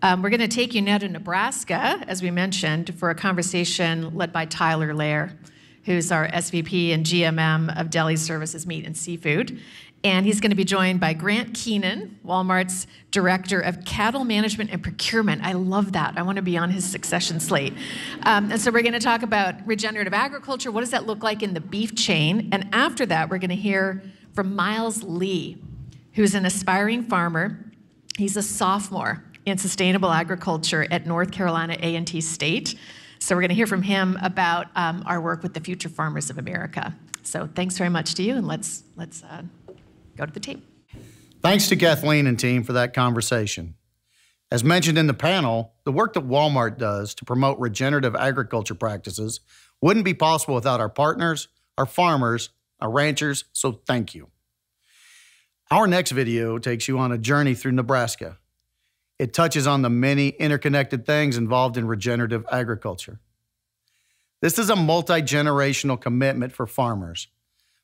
We're going to take you now to Nebraska, as we mentioned, for a conversation led by Tyler Lair, who's our SVP and GMM of Deli Services, Meat and Seafood. And he's going to be joined by Grant Keenan, Walmart's Director of Cattle Management and Procurement. I love that. I want to be on his succession slate. And so we're going to talk about regenerative agriculture. What does that look like in the beef chain? And after that, we're going to hear from Miles Lee, who's an aspiring farmer. He's a sophomore in sustainable agriculture at North Carolina A&T State. So we're going to hear from him about our work with the Future Farmers of America. So thanks very much to you, and let's go to the tape. Thanks to Kathleen and team for that conversation. As mentioned in the panel, the work that Walmart does to promote regenerative agriculture practices wouldn't be possible without our partners, our farmers, our ranchers, so thank you. Our next video takes you on a journey through Nebraska. It touches on the many interconnected things involved in regenerative agriculture. This is a multi-generational commitment for farmers.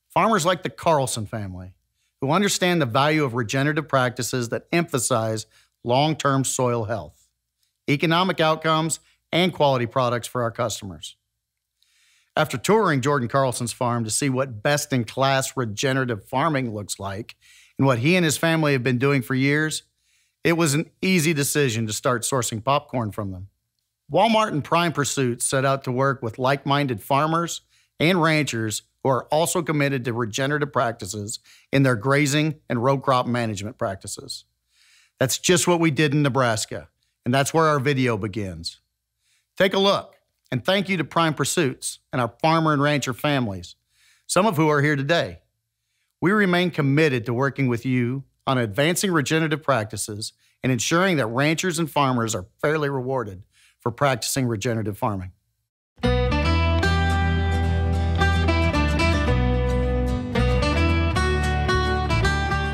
Farmers like the Carlson family, who understand the value of regenerative practices that emphasize long-term soil health, economic outcomes, and quality products for our customers. After touring Jordan Carlson's farm to see what best-in-class regenerative farming looks like and what he and his family have been doing for years, it was an easy decision to start sourcing popcorn from them. Walmart and Prime Pursuit set out to work with like-minded farmers and ranchers who are also committed to regenerative practices in their grazing and row crop management practices. That's just what we did in Nebraska, and that's where our video begins. Take a look, and thank you to Prime Pursuits and our farmer and rancher families, some of who are here today. We remain committed to working with you on advancing regenerative practices and ensuring that ranchers and farmers are fairly rewarded for practicing regenerative farming.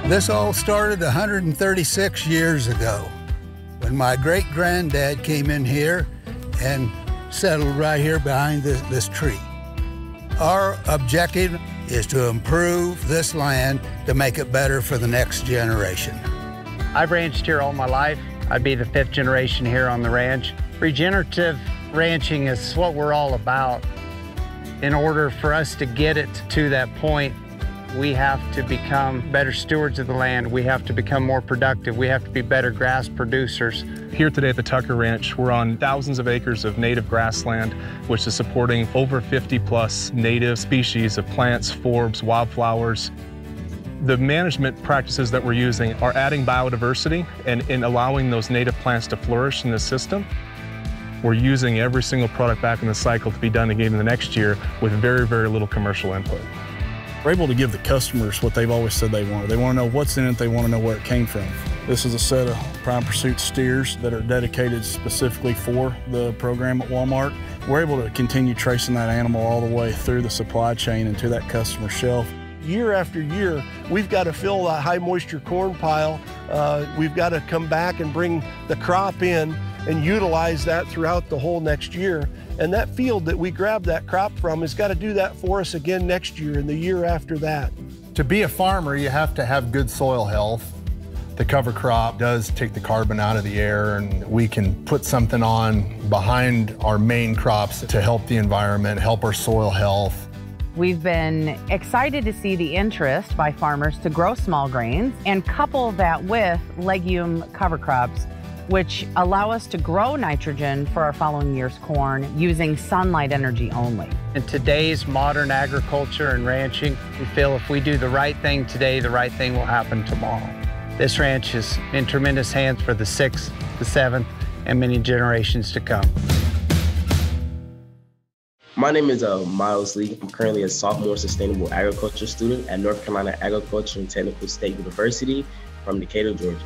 This all started 136 years ago when my great-granddad came in here and settled right here behind this tree. Our objective is to improve this land to make it better for the next generation. I've ranched here all my life. I'd be the 5th generation here on the ranch. Regenerative ranching is what we're all about. In order for us to get it to that point, we have to become better stewards of the land. We have to become more productive. We have to be better grass producers. Here today at the Tucker Ranch, we're on thousands of acres of native grassland, which is supporting over 50+ native species of plants, forbs, wildflowers. The management practices that we're using are adding biodiversity and allowing those native plants to flourish in the system. We're using every single product back in the cycle to be done again the next year with very, very little commercial input. We're able to give the customers what they've always said they want. They want to know what's in it, they want to know where it came from. This is a set of Prime Pursuit steers that are dedicated specifically for the program at Walmart. We're able to continue tracing that animal all the way through the supply chain and to that customer shelf. Year after year, we've got to fill that high moisture corn pile. We've got to come back and bring the crop in and utilize that throughout the whole next year. And that field that we grabbed that crop from has got to do that for us again next year and the year after that. To be a farmer, you have to have good soil health. The cover crop does take the carbon out of the air, and we can put something on behind our main crops to help the environment, help our soil health. We've been excited to see the interest by farmers to grow small grains and couple that with legume cover crops, which allow us to grow nitrogen for our following year's corn using sunlight energy only. In today's modern agriculture and ranching, we feel if we do the right thing today, the right thing will happen tomorrow. This ranch is in tremendous hands for the 6th, the 7th, and many generations to come. My name is Miles Lee. I'm currently a sophomore sustainable agriculture student at North Carolina Agriculture and Technical State University from Decatur, Georgia.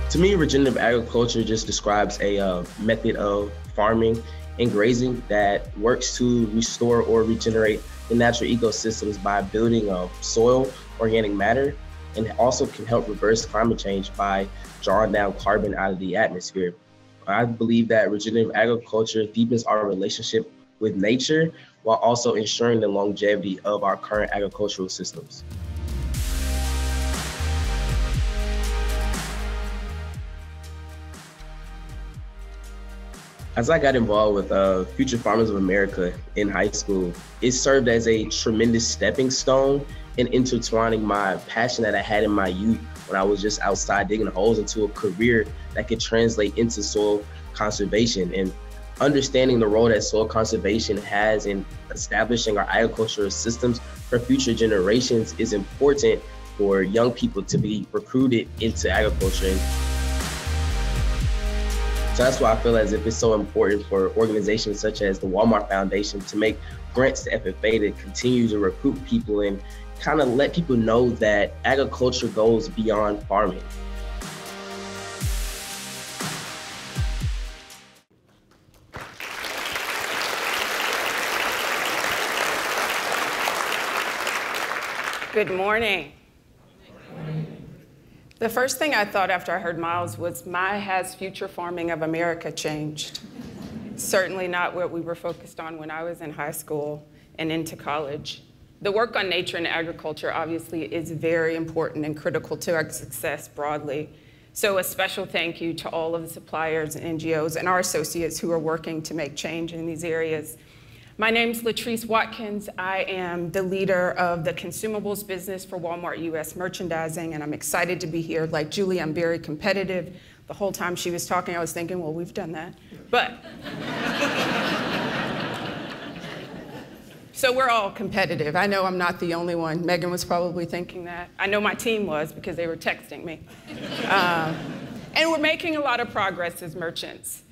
To me, regenerative agriculture just describes a method of farming and grazing that works to restore or regenerate the natural ecosystems by building soil, organic matter, and also can help reverse climate change by drawing down carbon out of the atmosphere. I believe that regenerative agriculture deepens our relationship with nature while also ensuring the longevity of our current agricultural systems. As I got involved with Future Farmers of America in high school, it served as a tremendous stepping stone in intertwining my passion that I had in my youth when I was just outside digging holes into a career that could translate into soil conservation. And understanding the role that soil conservation has in establishing our agricultural systems for future generations is important for young people to be recruited into agriculture. So that's why I feel as if it's so important for organizations such as the Walmart Foundation to make grants to FFA to continue to recruit people and kind of let people know that agriculture goes beyond farming. Good morning. The first thing I thought after I heard Miles was, my has future farming of America changed? Certainly not what we were focused on when I was in high school and into college. The work on nature and agriculture obviously is very important and critical to our success broadly. So a special thank you to all of the suppliers and NGOs and our associates who are working to make change in these areas. My name's Latrice Watkins. I am the leader of the consumables business for Walmart US Merchandising, and I'm excited to be here. Like Julie, I'm very competitive. The whole time she was talking, I was thinking, well, we've done that. But, so we're all competitive. I know I'm not the only one. Megan was probably thinking that. I know my team was because they were texting me. And we're making a lot of progress as merchants.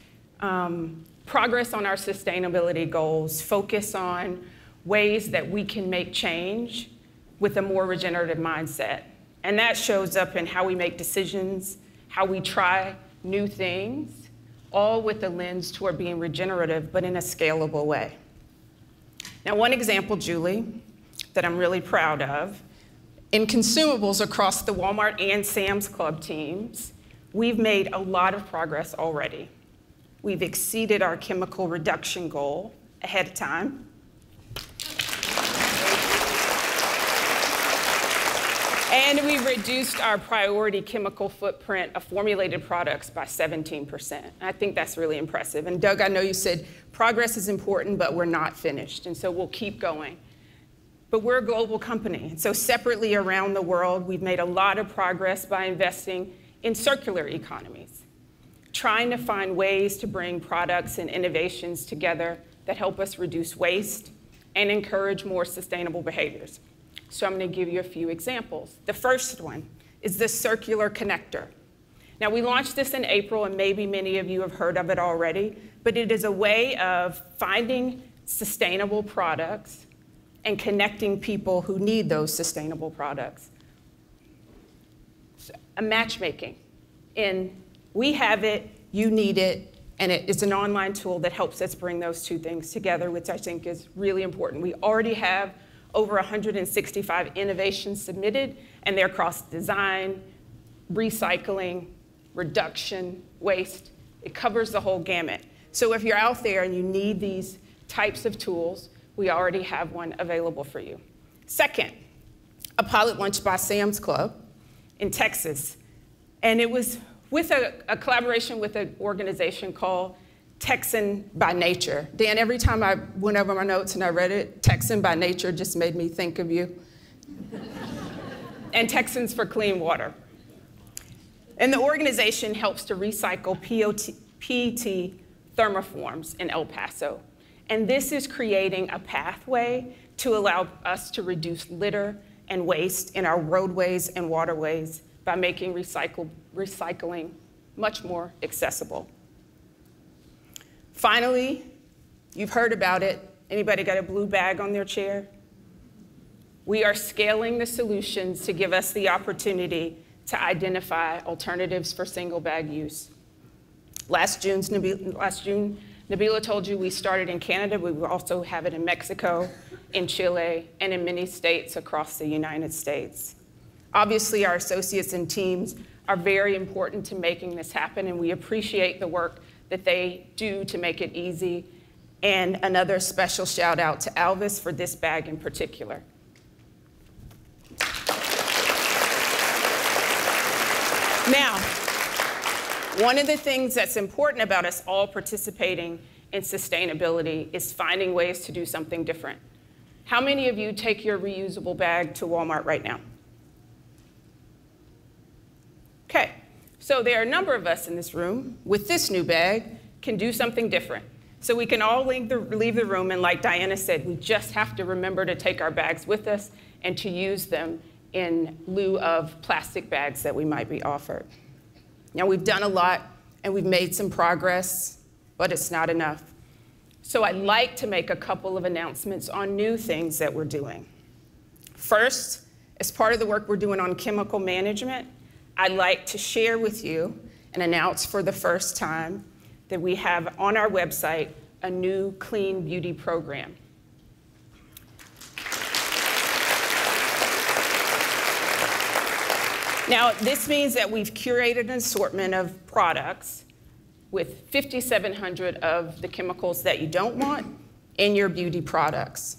Progress on our sustainability goals, focus on ways that we can make change with a more regenerative mindset. And that shows up in how we make decisions, how we try new things, all with a lens toward being regenerative, but in a scalable way. Now, one example, Julie, that I'm really proud of, in consumables across the Walmart and Sam's Club teams, we've made a lot of progress already. We've exceeded our chemical reduction goal ahead of time. And we've reduced our priority chemical footprint of formulated products by 17%. I think that's really impressive. And Doug, I know you said progress is important, but we're not finished. And so we'll keep going. But we're a global company. And so separately around the world, we've made a lot of progress by investing in circular economies, trying to find ways to bring products and innovations together that help us reduce waste and encourage more sustainable behaviors. So I'm going to give you a few examples. The first one is the circular connector. Now, we launched this in April, and maybe many of you have heard of it already, but it is a way of finding sustainable products and connecting people who need those sustainable products. So, a matchmaking in we have it, you need it, and it's an online tool that helps us bring those two things together, which I think is really important. We already have over 165 innovations submitted, and they're across design, recycling, reduction, waste. It covers the whole gamut. So if you're out there and you need these types of tools, we already have one available for you. Second, a pilot lunch by Sam's Club in Texas. And it was with a collaboration with an organization called Texan by Nature. Dan, every time I went over my notes and I read it, Texan by Nature just made me think of you. And Texans for Clean Water. And the organization helps to recycle PET thermoforms in El Paso. And this is creating a pathway to allow us to reduce litter and waste in our roadways and waterways by making recycling much more accessible. Finally, you've heard about it. Anybody got a blue bag on their chair? We are scaling the solutions to give us the opportunity to identify alternatives for single bag use. Last June, Nabila told you we started in Canada. We will also have it in Mexico, in Chile, and in many states across the United States. Obviously, our associates and teams are very important to making this happen, and we appreciate the work that they do to make it easy. And another special shout out to Alvis for this bag in particular. Now, one of the things that's important about us all participating in sustainability is finding ways to do something different. How many of you take your reusable bag to Walmart right now? Okay, so there are a number of us in this room with this new bag can do something different. So we can all leave the room, and like Diana said, we just have to remember to take our bags with us and to use them in lieu of plastic bags that we might be offered. Now, we've done a lot and we've made some progress, but it's not enough. So I'd like to make a couple of announcements on new things that we're doing. First, as part of the work we're doing on chemical management, I'd like to share with you and announce for the first time that we have on our website a new clean beauty program. Now, this means that we've curated an assortment of products with 5,700 of the chemicals that you don't want in your beauty products.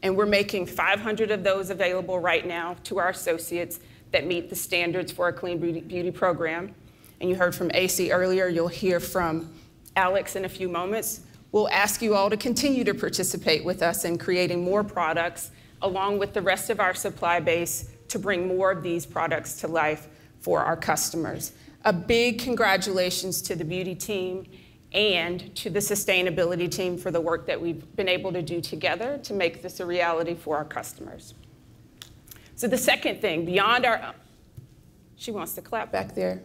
And we're making 500 of those available right now to our associates that meet the standards for a clean beauty program. And you heard from AC earlier, you'll hear from Alex in a few moments. We'll ask you all to continue to participate with us in creating more products along with the rest of our supply base to bring more of these products to life for our customers. A big congratulations to the beauty team and to the sustainability team for the work that we've been able to do together to make this a reality for our customers. So the second thing, beyond our, she wants to clap back there.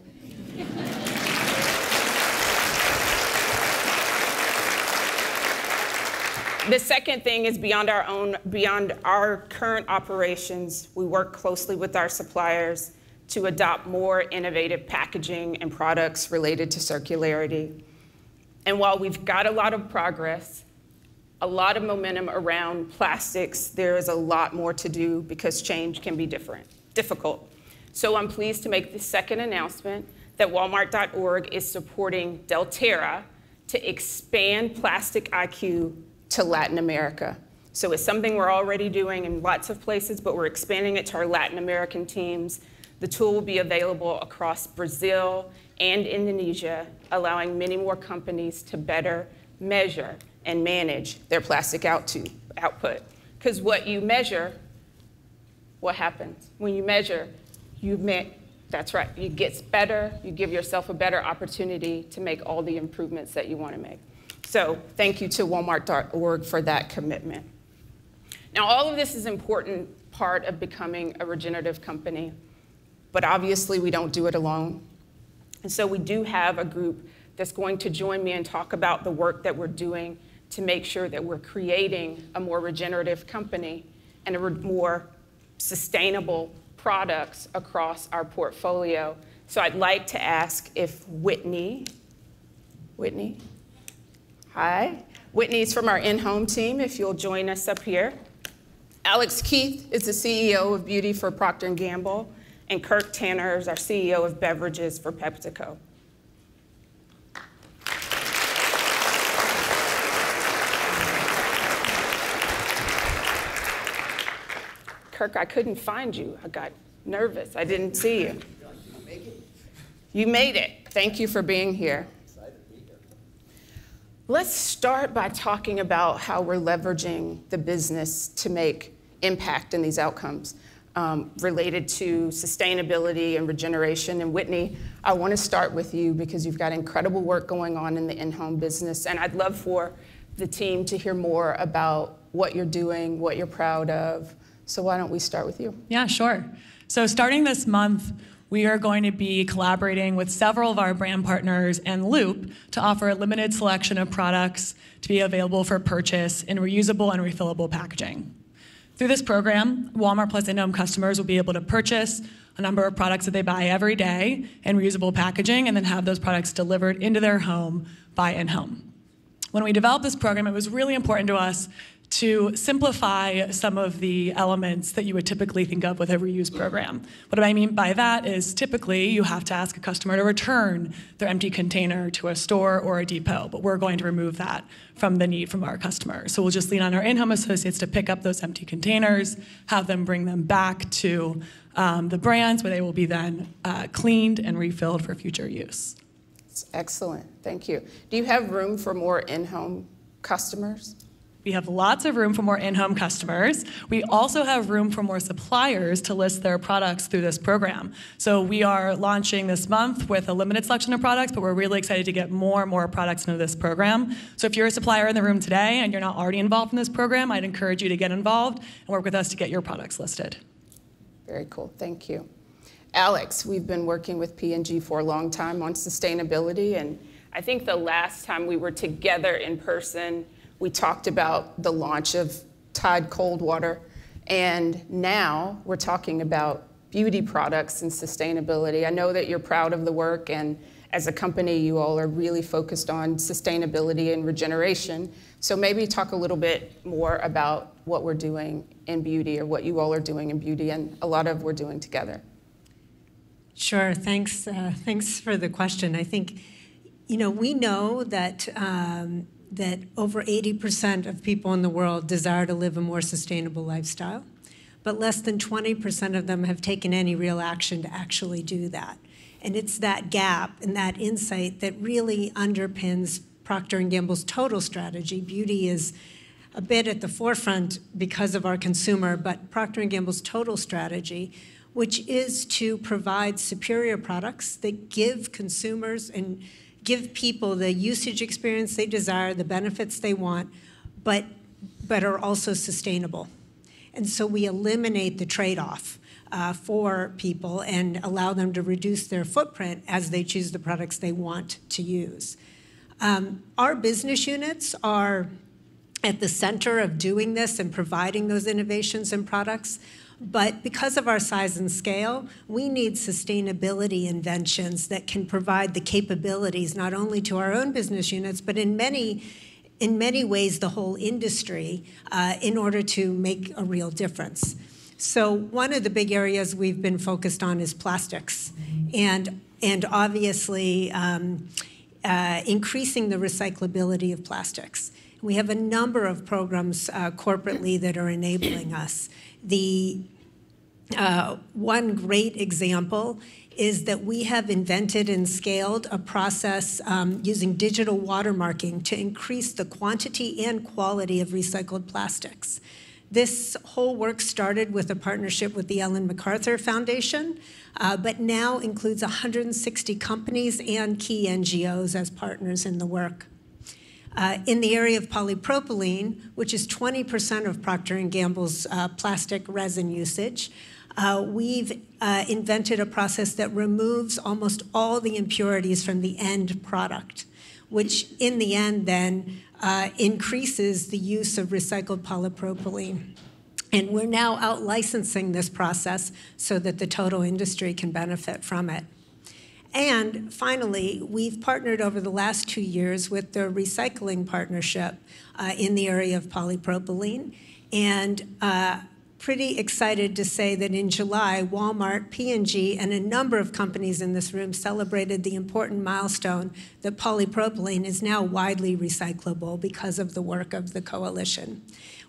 The second thing is beyond our current operations, we work closely with our suppliers to adopt more innovative packaging and products related to circularity. And while we've got a lot of progress, a lot of momentum around plastics, there is a lot more to do because change can be difficult. So I'm pleased to make the second announcement that Walmart.org is supporting Deltera to expand Plastic IQ to Latin America. So it's something we're already doing in lots of places, but we're expanding it to our Latin American teams. The tool will be available across Brazil and Indonesia, allowing many more companies to better measure and manage their plastic output. Because what you measure, what happens? When you measure, that's right, it gets better, you give yourself a better opportunity to make all the improvements that you want to make. So thank you to Walmart.org for that commitment. Now, all of this is an important part of becoming a regenerative company, but obviously we don't do it alone. And so we do have a group that's going to join me and talk about the work that we're doing to make sure that we're creating a more regenerative company and a more sustainable products across our portfolio. So I'd like to ask if Whitney, hi. Whitney's from our in-home team, if you'll join us up here. Alex Keith is the CEO of Beauty for Procter & Gamble, and Kirk Tanner is our CEO of Beverages for PepsiCo. Kirk, I couldn't find you. I got nervous. I didn't see you. You made it. Thank you for being here. Let's start by talking about how we're leveraging the business to make impact in these outcomes related to sustainability and regeneration. And Whitney, I want to start with you because you've got incredible work going on in the in-home business. And I'd love for the team to hear more about what you're doing, what you're proud of. So why don't we start with you? Yeah, sure. So starting this month, we are going to be collaborating with several of our brand partners and Loop to offer a limited selection of products to be available for purchase in reusable and refillable packaging. Through this program, Walmart Plus in-home customers will be able to purchase a number of products that they buy every day in reusable packaging and then have those products delivered into their home by in-home. When we developed this program, it was really important to us to simplify some of the elements that you would typically think of with a reuse program. What I mean by that is typically you have to ask a customer to return their empty container to a store or a depot, but we're going to remove that from the need from our customers. So we'll just lean on our in-home associates to pick up those empty containers, have them bring them back to the brands where they will be then cleaned and refilled for future use. That's excellent, thank you. Do you have room for more in-home customers? We have lots of room for more in-home customers. We also have room for more suppliers to list their products through this program. So we are launching this month with a limited selection of products, but we're really excited to get more and more products into this program. So if you're a supplier in the room today and you're not already involved in this program, I'd encourage you to get involved and work with us to get your products listed. Very cool, thank you. Alex, we've been working with P&G for a long time on sustainability, and I think the last time we were together in person, we talked about the launch of Tide Cold Water, and now we're talking about beauty products and sustainability. I know that you're proud of the work, and as a company, you all are really focused on sustainability and regeneration. So maybe talk a little bit more about what we're doing in beauty, or what you all are doing in beauty, and a lot of we're doing together. Sure, thanks. Thanks for the question. I think, we know that that over 80% of people in the world desire to live a more sustainable lifestyle, but less than 20% of them have taken any real action to actually do that. And it's that gap and that insight that really underpins Procter & Gamble's total strategy. Beauty is a bit at the forefront because of our consumer, but Procter & Gamble's total strategy, which is to provide superior products that give consumers and give people the usage experience they desire, the benefits they want, but are also sustainable. And so we eliminate the trade-off for people and allow them to reduce their footprint as they choose the products they want to use. Our business units are at the center of doing this and providing those innovations and products. But because of our size and scale, we need sustainability inventions that can provide the capabilities not only to our own business units, but in many ways the whole industry in order to make a real difference. So one of the big areas we've been focused on is plastics, and obviously increasing the recyclability of plastics. We have a number of programs corporately that are enabling us. The one great example is that we have invented and scaled a process using digital watermarking to increase the quantity and quality of recycled plastics. This whole work started with a partnership with the Ellen MacArthur Foundation, but now includes 160 companies and key NGOs as partners in the work. In the area of polypropylene, which is 20% of Procter & Gamble's plastic resin usage, we've invented a process that removes almost all the impurities from the end product, which in the end then increases the use of recycled polypropylene. And we're now out licensing this process so that the total industry can benefit from it. And finally, we've partnered over the last 2 years with the Recycling Partnership in the area of polypropylene. And pretty excited to say that in July, Walmart, P&G, and a number of companies in this room celebrated the important milestone that polypropylene is now widely recyclable because of the work of the coalition.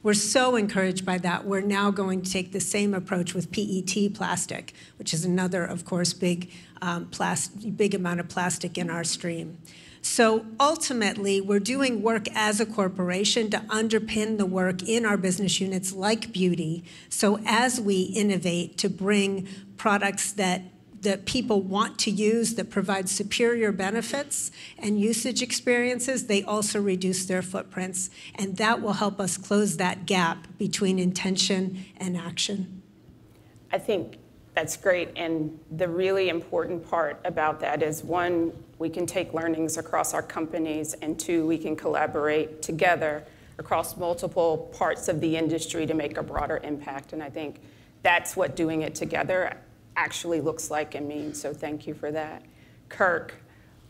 we're so encouraged by that. We're now going to take the same approach with PET plastic, which is another, of course, big amount of plastic in our stream. So ultimately, we're doing work as a corporation to underpin the work in our business units like beauty. So as we innovate to bring products that people want to use, that provide superior benefits and usage experiences, they also reduce their footprints. And that will help us close that gap between intention and action. I think that's great. And the really important part about that is, one, we can take learnings across our companies, and two, we can collaborate together across multiple parts of the industry to make a broader impact. And I think that's what doing it together actually looks like and means. So thank you for that. Kirk,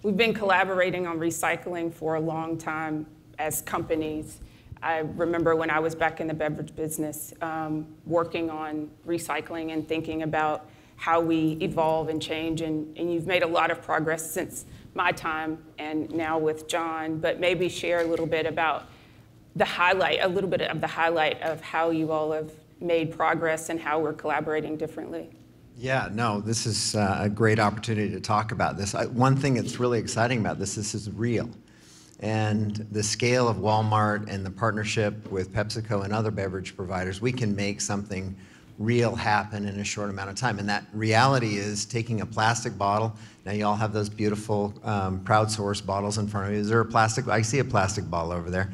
we've been collaborating on recycling for a long time as companies. I remember when I was back in the beverage business, working on recycling and thinking about how we evolve and change, and you've made a lot of progress since my time and now with John, but maybe share a little bit about a little bit of the highlight of how you all have made progress and how we're collaborating differently. Yeah, no, this is a great opportunity to talk about this. One thing that's really exciting about this is real. And the scale of Walmart and the partnership with PepsiCo and other beverage providers, we can make something real happen in a short amount of time. And that reality is taking a plastic bottle. Now you all have those beautiful Proud Source bottles in front of you. Is there a plastic? I see a plastic bottle over there.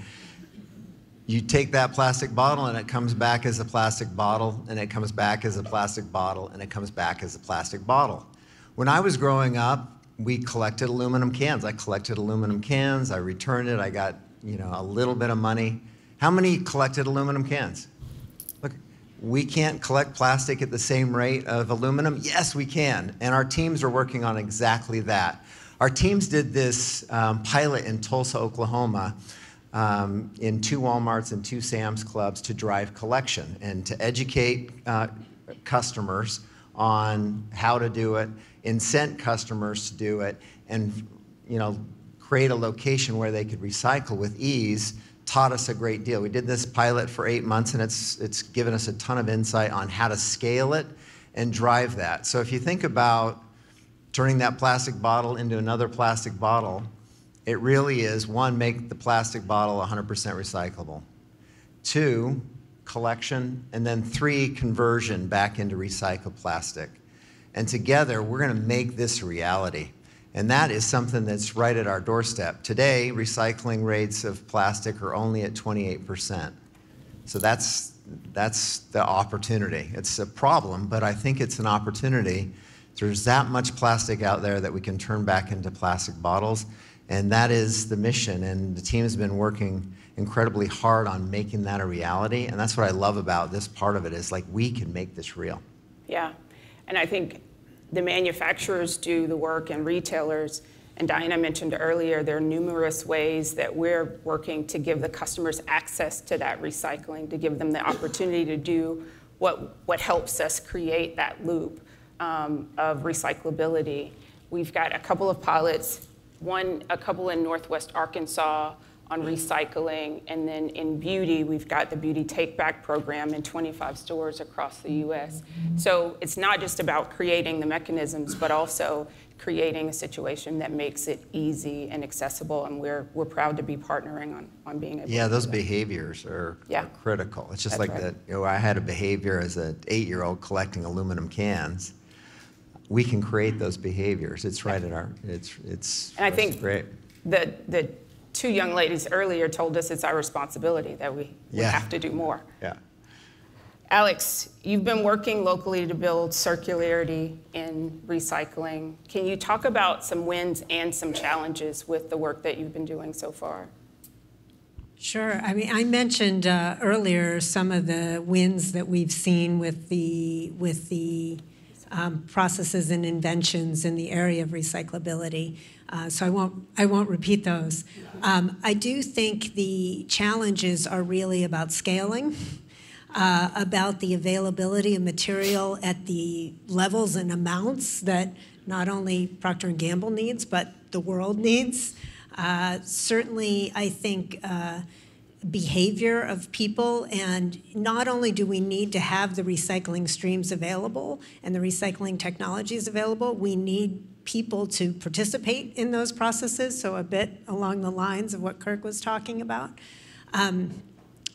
You take that plastic bottle and it comes back as a plastic bottle, and it comes back as a plastic bottle, and it comes back as a plastic bottle. When I was growing up, we collected aluminum cans. I collected aluminum cans, I returned it, I got a little bit of money. How many collected aluminum cans? Look, we can't collect plastic at the same rate of aluminum. Yes, we can, and our teams are working on exactly that. Our teams did this pilot in Tulsa, Oklahoma, in 2 Walmarts and 2 Sam's Clubs to drive collection and to educate customers on how to do it, incent customers to do it, and create a location where they could recycle with ease. Taught us a great deal. We did this pilot for 8 months, and it's given us a ton of insight on how to scale it and drive that. So if you think about turning that plastic bottle into another plastic bottle, it really is, 1, make the plastic bottle 100% recyclable. 2, collection, and then 3, conversion back into recycled plastic. And together, we're going to make this a reality. And that is something that's right at our doorstep. Today, recycling rates of plastic are only at 28%. So that's the opportunity. It's a problem, but I think it's an opportunity. There's that much plastic out there that we can turn back into plastic bottles, and that is the mission. And the team has been working incredibly hard on making that a reality, and that's what I love about this part of it, is like, we can make this real. Yeah, and I think the manufacturers do the work, and retailers, and Diana mentioned earlier, there are numerous ways that we're working to give the customers access to that recycling, to give them the opportunity to do what helps us create that loop of recyclability. We've got a couple of pilots, a couple in Northwest Arkansas on recycling, and then in beauty, we've got the Beauty Take Back program in 25 stores across the US. So it's not just about creating the mechanisms, but also creating a situation that makes it easy and accessible, and we're proud to be partnering on being able to do those that. behaviors are critical. It's just like that, I had a behavior as an 8-year-old collecting aluminum cans. We can create those behaviors. It's right at our, it's and I think great. The 2 young ladies earlier told us it's our responsibility, that we have to do more. Yeah. Alex, you've been working locally to build circularity in recycling. Can you talk about some wins and some challenges with the work that you've been doing so far? Sure. I mean, I mentioned earlier some of the wins that we've seen with the processes and inventions in the area of recyclability. So I won't repeat those. I do think the challenges are really about scaling, about the availability of material at the levels and amounts that not only Procter & Gamble needs, but the world needs. Certainly, I think behavior of people, and not only do we need to have the recycling streams available and the recycling technologies available, we need people to participate in those processes, so a bit along the lines of what Kirk was talking about.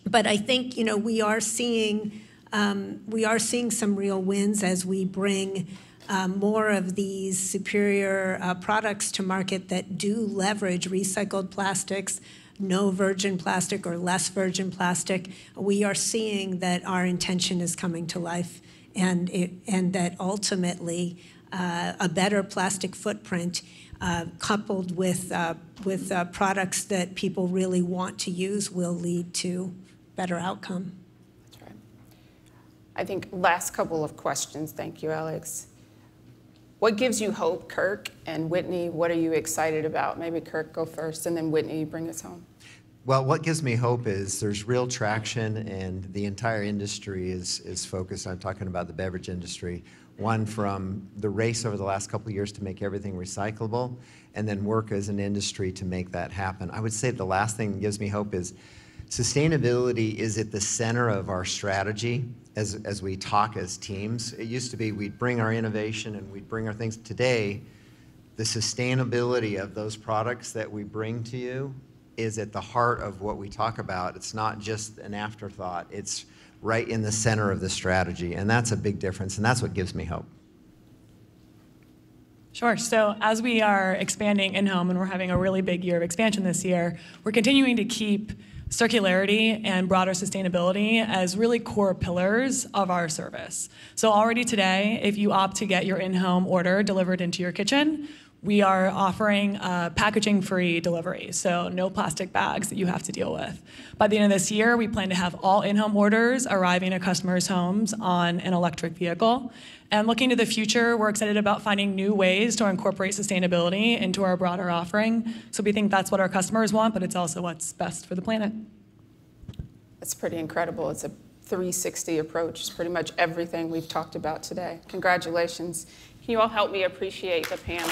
But I think, you know, we are seeing some real wins as we bring more of these superior products to market that do leverage recycled plastics, no virgin plastic or less virgin plastic. We are seeing that our intention is coming to life, and that ultimately a better plastic footprint coupled with products that people really want to use will lead to better outcome. That's right. I think last couple of questions. Thank you, Alex. What gives you hope, Kirk and Whitney? What are you excited about? Maybe Kirk go first, and then Whitney, you bring us home. Well, what gives me hope is there's real traction, and the entire industry is focused. I'm talking about the beverage industry. One, from the race over the last couple of years to make everything recyclable, and then work as an industry to make that happen. I would say the last thing that gives me hope is sustainability is at the center of our strategy as we talk as teams. It used to be we'd bring our innovation and we'd bring our things. Today, the sustainability of those products that we bring to you is at the heart of what we talk about. It's not just an afterthought. It's right in the center of the strategy, and that's a big difference, and that's what gives me hope. Sure. So as we are expanding in-home, and we're having a really big year of expansion this year, we're continuing to keep circularity and broader sustainability as really core pillars of our service. So already today, if you opt to get your in-home order delivered into your kitchen, we are offering packaging-free delivery, so no plastic bags that you have to deal with. By the end of this year, we plan to have all in-home orders arriving at customers' homes on an electric vehicle. And looking to the future, we're excited about finding new ways to incorporate sustainability into our broader offering. So we think that's what our customers want, but it's also what's best for the planet. That's pretty incredible. It's a 360 approach. It's pretty much everything we've talked about today. Congratulations. Can you all help me appreciate the panel?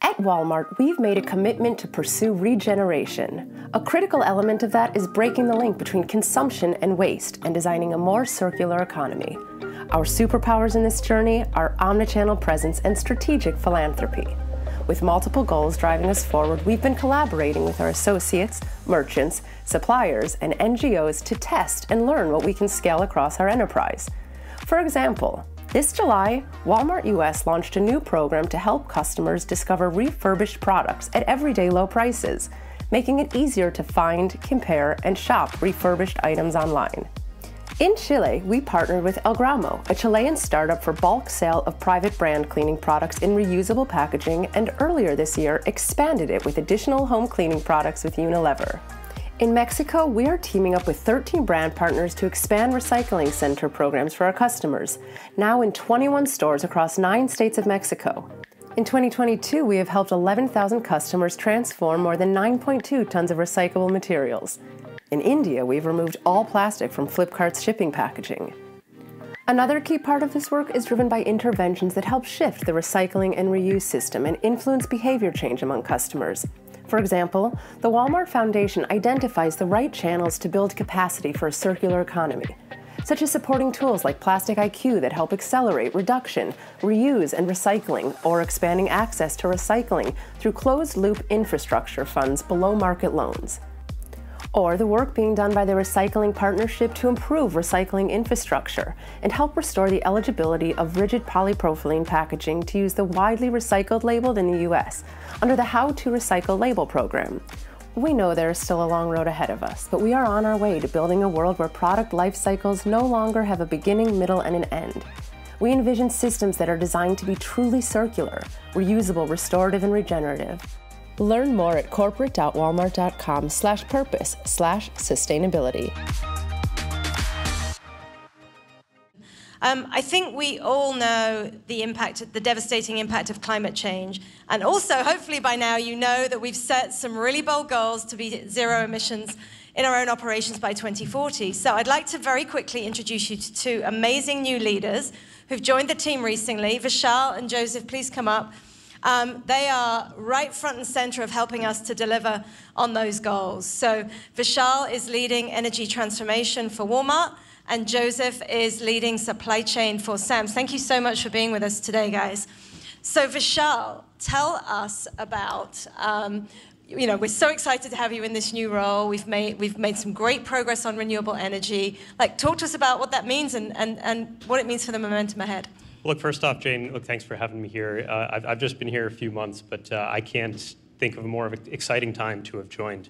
At Walmart, we've made a commitment to pursue regeneration. A critical element of that is breaking the link between consumption and waste and designing a more circular economy. Our superpowers in this journey are omnichannel presence and strategic philanthropy. With multiple goals driving us forward, we've been collaborating with our associates, merchants, suppliers, and NGOs to test and learn what we can scale across our enterprise. For example, this July, Walmart US launched a new program to help customers discover refurbished products at everyday low prices, making it easier to find, compare, and shop refurbished items online. In Chile, we partnered with El Gramo, a Chilean startup for bulk sale of private brand cleaning products in reusable packaging, and earlier this year expanded it with additional home cleaning products with Unilever. In Mexico, we are teaming up with 13 brand partners to expand recycling center programs for our customers, now in 21 stores across 9 states of Mexico. In 2022, we have helped 11,000 customers transform more than 9.2 tons of recyclable materials. In India, we've removed all plastic from Flipkart's shipping packaging. Another key part of this work is driven by interventions that help shift the recycling and reuse system and influence behavior change among customers. For example, the Walmart Foundation identifies the right channels to build capacity for a circular economy, such as supporting tools like Plastic IQ that help accelerate reduction, reuse, and recycling, or expanding access to recycling through closed-loop infrastructure funds below market loans. Or the work being done by the Recycling Partnership to improve recycling infrastructure and help restore the eligibility of rigid polypropylene packaging to use the widely recycled labeled in the US under the How to Recycle label program. We know there is still a long road ahead of us, but we are on our way to building a world where product life cycles no longer have a beginning, middle, and an end. We envision systems that are designed to be truly circular, reusable, restorative, and regenerative. Learn more at corporate.walmart.com/purpose/sustainability. I think we all know the devastating impact of climate change. And also, hopefully by now, you know that we've set some really bold goals to be zero emissions in our own operations by 2040. So I'd like to very quickly introduce you to 2 amazing new leaders who've joined the team recently. Vishal and Joseph, please come up. They are right front and center of helping us to deliver on those goals. So Vishal is leading energy transformation for Walmart, and Joseph is leading supply chain for Sam's. Thank you so much for being with us today, guys. So Vishal, tell us about, we're so excited to have you in this new role. We've made some great progress on renewable energy. Talk to us about what that means and what it means for the momentum ahead. Look, first off, Jane, look, thanks for having me here. I've just been here a few months, but I can't think of a more exciting time to have joined.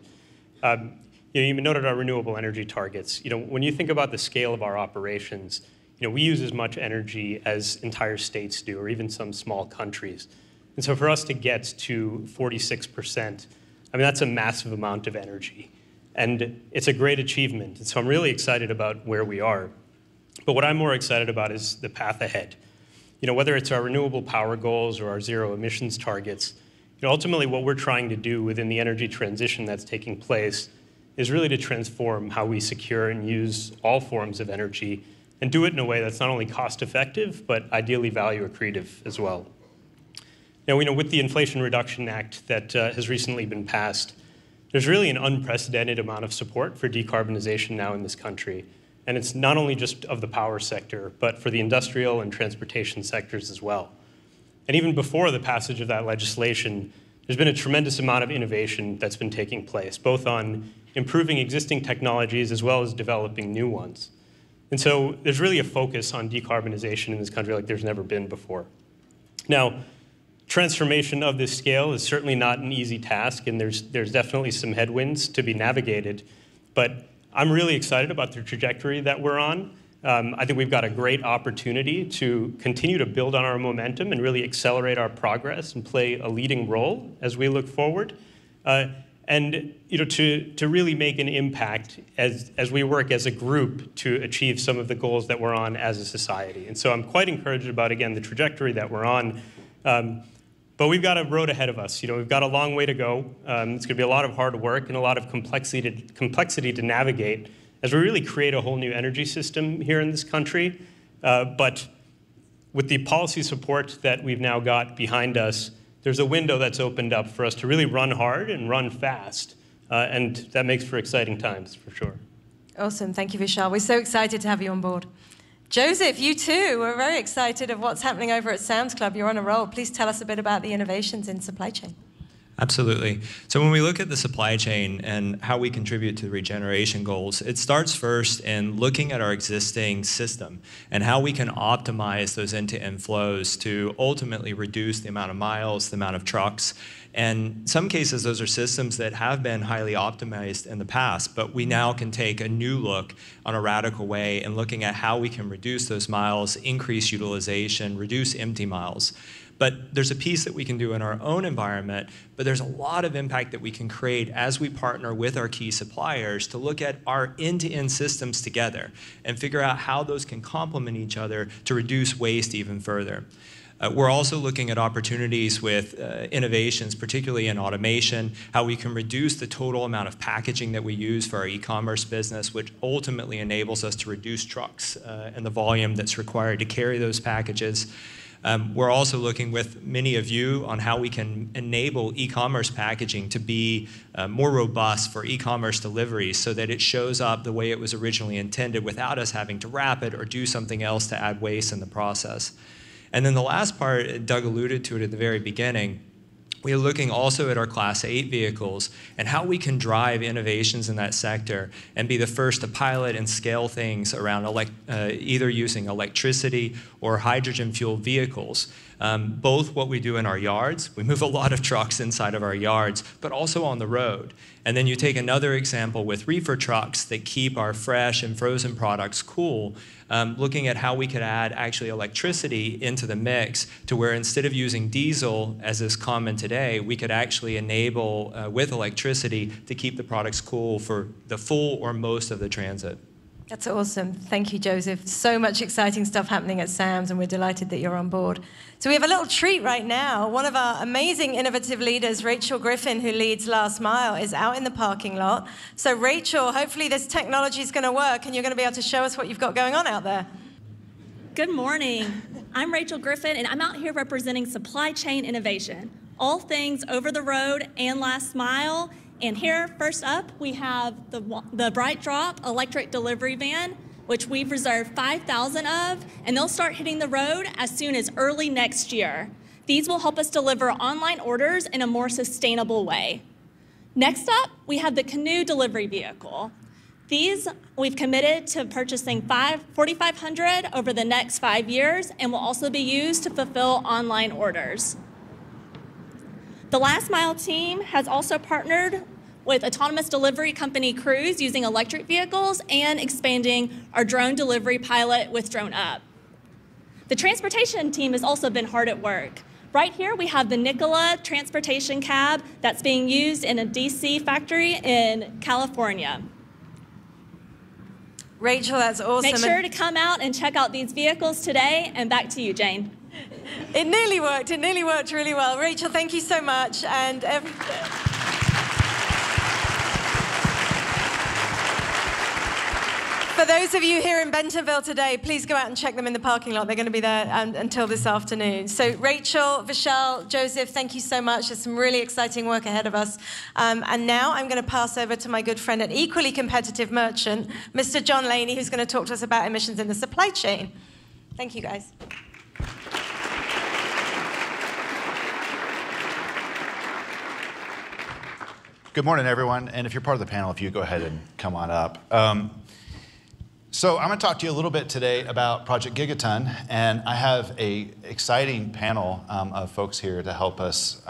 You noted our renewable energy targets. When you think about the scale of our operations, we use as much energy as entire states do, or even some small countries. And so for us to get to 46%, that's a massive amount of energy. And it's a great achievement. And so I'm really excited about where we are. But what I'm more excited about is the path ahead. Whether it's our renewable power goals or our zero emissions targets, ultimately what we're trying to do within the energy transition that's taking place is really to transform how we secure and use all forms of energy and do it in a way that's not only cost effective, but ideally value accretive as well. Now, with the Inflation Reduction Act that has recently been passed, there's really an unprecedented amount of support for decarbonization now in this country. And it's not only just of the power sector, but for the industrial and transportation sectors as well. And even before the passage of that legislation, there's been a tremendous amount of innovation that's been taking place, both on improving existing technologies as well as developing new ones. And so there's really a focus on decarbonization in this country like there's never been before. Now, transformation of this scale is certainly not an easy task, and there's definitely some headwinds to be navigated. But I'm really excited about the trajectory that we're on. I think we've got a great opportunity to continue to build on our momentum and really accelerate our progress and play a leading role as we look forward. And to really make an impact as we work as a group to achieve some of the goals that we're on as a society. And so I'm quite encouraged about, again, the trajectory that we're on. But we've got a road ahead of us. We've got a long way to go. It's going to be a lot of hard work and a lot of complexity to navigate as we really create a whole new energy system here in this country. But with the policy support that we've now got behind us, there's a window that's opened up for us to really run hard and run fast. And that makes for exciting times, for sure. Awesome. Thank you, Vishal. We're so excited to have you on board. Joseph, you too. We're very excited of what's happening over at Sam's Club. You're on a roll. Please tell us a bit about the innovations in supply chain. Absolutely. So when we look at the supply chain and how we contribute to the regeneration goals, it starts first in looking at our existing system and how we can optimize those end-to-end flows to ultimately reduce the amount of miles, the amount of trucks. And in some cases, those are systems that have been highly optimized in the past, but we now can take a new look on a radical way and looking at how we can reduce those miles, increase utilization, reduce empty miles. But there's a piece that we can do in our own environment, but there's a lot of impact that we can create as we partner with our key suppliers to look at our end-to-end systems together and figure out how those can complement each other to reduce waste even further. We're also looking at opportunities with innovations, particularly in automation, how we can reduce the total amount of packaging that we use for our e-commerce business, which ultimately enables us to reduce trucks and the volume that's required to carry those packages. We're also looking with many of you on how we can enable e-commerce packaging to be more robust for e-commerce deliveries so that it shows up the way it was originally intended without us having to wrap it or do something else to add waste in the process. And then the last part, Doug alluded to it at the very beginning, we are looking also at our Class 8 vehicles and how we can drive innovations in that sector and be the first to pilot and scale things around either using electricity or hydrogen-fueled vehicles. Both what we do in our yards, we move a lot of trucks inside of our yards, but also on the road. And then you take another example with reefer trucks that keep our fresh and frozen products cool, looking at how we could add actually electricity into the mix to where instead of using diesel, as is common today, we could actually enable with electricity to keep the products cool for the full or most of the transit. That's awesome. Thank you, Joseph. So much exciting stuff happening at Sam's, and we're delighted that you're on board. So we have a little treat right now. One of our amazing innovative leaders, Rachel Griffin, who leads Last Mile, is out in the parking lot. So Rachel, hopefully this technology is going to work, and you're going to be able to show us what you've got going on out there. Good morning. I'm Rachel Griffin, and I'm out here representing supply chain innovation, all things over the road and last mile. And here, first up, we have the Bright Drop electric delivery van, which we've reserved 5,000 of, and they'll start hitting the road as soon as early next year. These will help us deliver online orders in a more sustainable way. Next up, we have the canoe delivery vehicle. These, we've committed to purchasing 4,500 over the next 5 years and will also be used to fulfill online orders. The Last Mile team has also partnered with autonomous delivery company Cruise using electric vehicles and expanding our drone delivery pilot with Drone Up. The transportation team has also been hard at work. Right here we have the Nikola transportation cab that's being used in a DC factory in California. Rachel, that's awesome. Make sure to come out and check out these vehicles today, and back to you, Jane. It nearly worked. It nearly worked really well. Rachel, thank you so much. And for those of you here in Bentonville today, please go out and check them in the parking lot. They're going to be there until this afternoon. So Rachel, Vishal, Joseph, thank you so much. There's some really exciting work ahead of us. And now I'm going to pass over to my good friend and equally competitive merchant, Mr. John Laney, who's going to talk to us about emissions in the supply chain. Thank you, guys. Good morning, everyone. And if you're part of the panel, if you go ahead and come on up. So I'm going to talk to you a little bit today about Project Gigaton, and I have an exciting panel of folks here to help us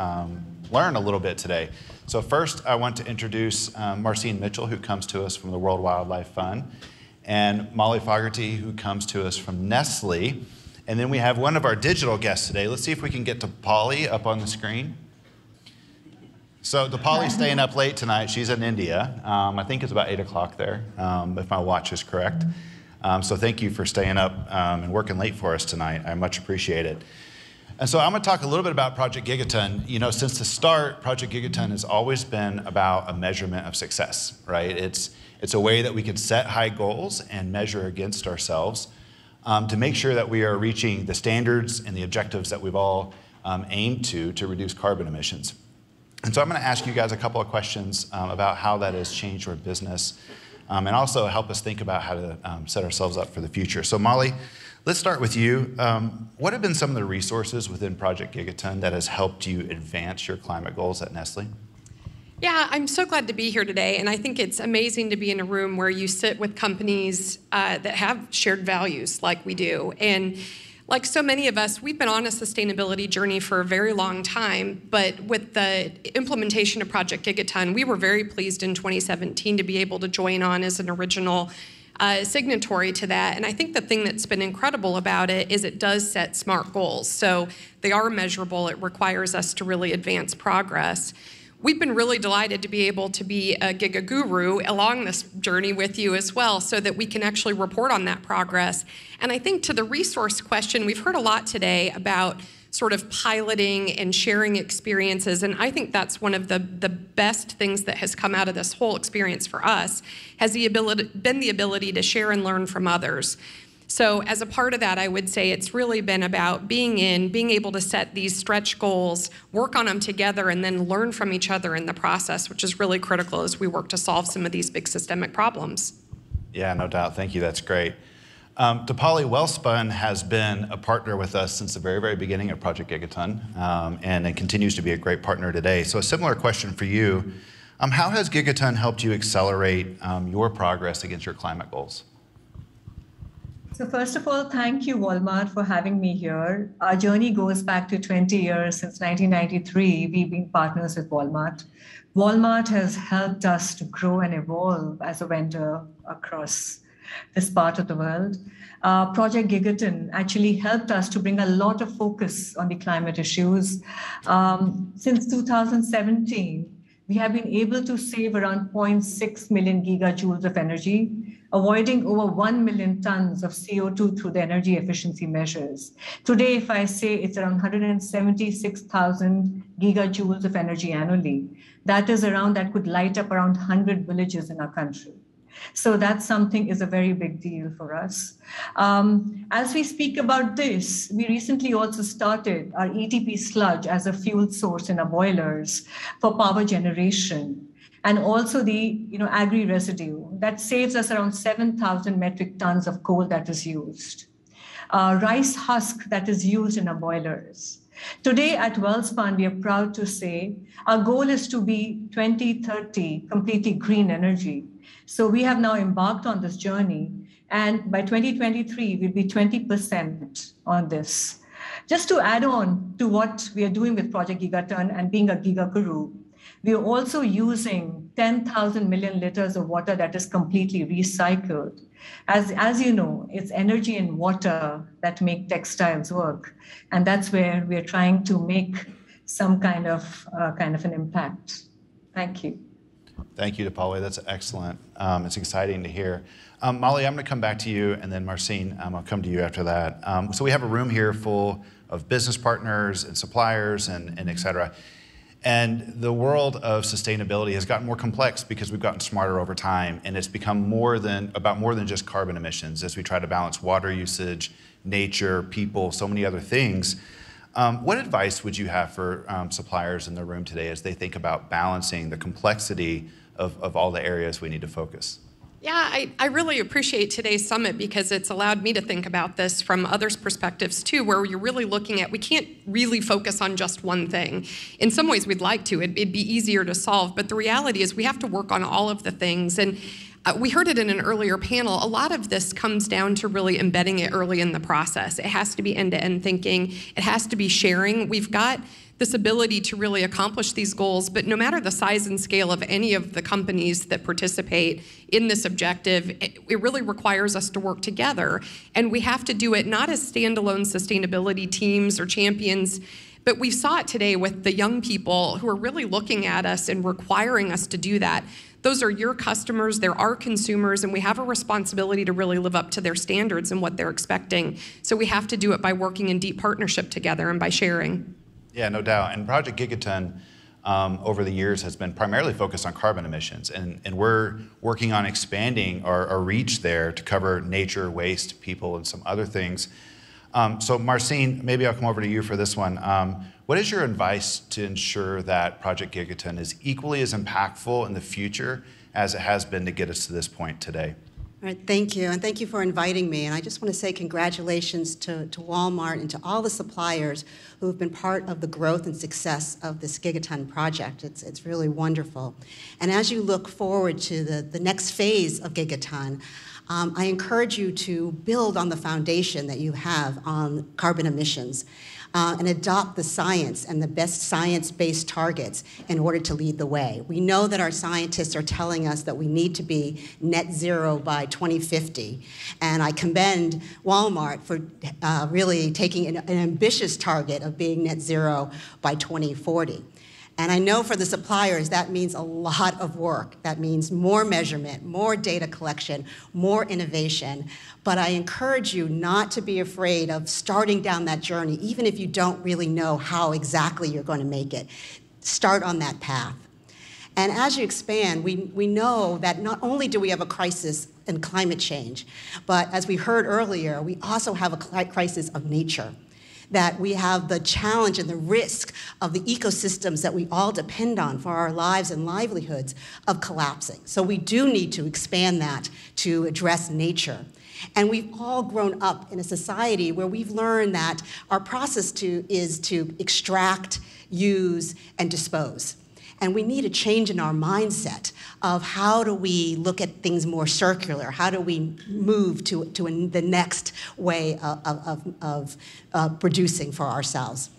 learn a little bit today. So first, I want to introduce Marcine Mitchell, who comes to us from the World Wildlife Fund, and Molly Fogarty, who comes to us from Nestle. And then we have one of our digital guests today. Let's see if we can get to Polly up on the screen. So Polly's staying up late tonight. She's in India. I think it's about 8 o'clock there, if my watch is correct. So thank you for staying up and working late for us tonight. I much appreciate it. And so I'm going to talk a little bit about Project Gigaton. You know, since the start, Project Gigaton has always been about a measurement of success, right? It's a way that we can set high goals and measure against ourselves to make sure that we are reaching the standards and the objectives that we've all aimed to reduce carbon emissions. And so I'm going to ask you guys a couple of questions about how that has changed our business and also help us think about how to set ourselves up for the future. So Molly, let's start with you. What have been some of the resources within Project Gigaton that has helped you advance your climate goals at Nestle? Yeah, I'm so glad to be here today, and I think it's amazing to be in a room where you sit with companies that have shared values like we do. And like so many of us, we've been on a sustainability journey for a very long time, but with the implementation of Project Gigaton, we were very pleased in 2017 to be able to join on as an original signatory to that. And I think the thing that's been incredible about it is it does set SMART goals. So they are measurable. It requires us to really advance progress. We've been really delighted to be able to be a Giga Guru along this journey with you as well so that we can actually report on that progress. And I think to the resource question, we've heard a lot today about sort of piloting and sharing experiences, and I think that's one of the best things that has come out of this whole experience for us, has been the ability to share and learn from others. So as a part of that, I would say it's really been about being able to set these stretch goals, work on them together, and then learn from each other in the process, which is really critical as we work to solve some of these big systemic problems. Yeah, no doubt. Thank you. That's great. Polly, Wellspun has been a partner with us since the very, very beginning of Project Gigaton, and it continues to be a great partner today. So a similar question for you. How has Gigaton helped you accelerate your progress against your climate goals? So first of all, thank you, Walmart, for having me here. Our journey goes back to 20 years. Since 1993, we've been partners with Walmart. Walmart has helped us to grow and evolve as a vendor across this part of the world. Project Gigaton actually helped us to bring a lot of focus on the climate issues. Since 2017, we have been able to save around 0.6 million gigajoules of energy, avoiding over 1 million tons of CO2 through the energy efficiency measures. Today, if I say it's around 176,000 gigajoules of energy annually, that could light up around 100 villages in our country. So that's something is a very big deal for us. As we speak about this, we recently also started our ETP sludge as a fuel source in our boilers for power generation, and also the agri residue that saves us around 7,000 metric tons of coal that is used. Rice husk that is used in our boilers. Today at Wellspun, we are proud to say our goal is to be 2030 completely green energy. So we have now embarked on this journey, and by 2023, we'll be 20% on this. Just to add on to what we are doing with Project Gigaton and being a gigaguru, we are also using 10,000 million liters of water that is completely recycled. As you know, it's energy and water that make textiles work. And that's where we're trying to make some kind of an impact. Thank you. Thank you, Dipali. That's excellent. It's exciting to hear. Molly, I'm going to come back to you, and then Marcin, I'll come to you after that. So we have a room here full of business partners and suppliers and et cetera. And the world of sustainability has gotten more complex because we've gotten smarter over time, and it's become about more than just carbon emissions as we try to balance water usage, nature, people, so many other things. What advice would you have for suppliers in the room today as they think about balancing the complexity of all the areas we need to focus? Yeah, I really appreciate today's summit because it's allowed me to think about this from others' perspectives too, where you're really looking at, we can't really focus on just one thing. In some ways we'd like to, it'd be easier to solve, but the reality is we have to work on all of the things. And we heard it in an earlier panel, a lot of this comes down to really embedding it early in the process. It has to be end-to-end thinking, it has to be sharing. We've got this ability to really accomplish these goals, but no matter the size and scale of any of the companies that participate in this objective, it really requires us to work together. And we have to do it not as standalone sustainability teams or champions, but we saw it today with the young people who are really looking at us and requiring us to do that. Those are your customers, they're our consumers, and we have a responsibility to really live up to their standards and what they're expecting. So we have to do it by working in deep partnership together and by sharing. Yeah, no doubt. And Project Gigaton over the years has been primarily focused on carbon emissions. And we're working on expanding our reach there to cover nature, waste, people, and some other things. So Marcin, maybe I'll come over to you for this one. What is your advice to ensure that Project Gigaton is equally as impactful in the future as it has been to get us to this point today? All right, thank you, and thank you for inviting me. And I just want to say congratulations to Walmart and to all the suppliers who have been part of the growth and success of this Gigaton project. It's really wonderful. And as you look forward to the next phase of Gigaton, I encourage you to build on the foundation that you have on carbon emissions and adopt the science and the best science-based targets in order to lead the way. We know that our scientists are telling us that we need to be net zero by 2050, and I commend Walmart for really taking an ambitious target of being net zero by 2040. And I know for the suppliers, that means a lot of work. That means more measurement, more data collection, more innovation. But I encourage you not to be afraid of starting down that journey, even if you don't really know how exactly you're going to make it. Start on that path. And as you expand, we know that not only do we have a crisis in climate change, but as we heard earlier, we also have a crisis of nature. That we have the challenge and the risk of the ecosystems that we all depend on for our lives and livelihoods of collapsing. So we do need to expand that to address nature. And we've all grown up in a society where we've learned that our process is to extract, use, and dispose. And we need a change in our mindset of how do we look at things more circular? How do we move to the next way of producing for ourselves?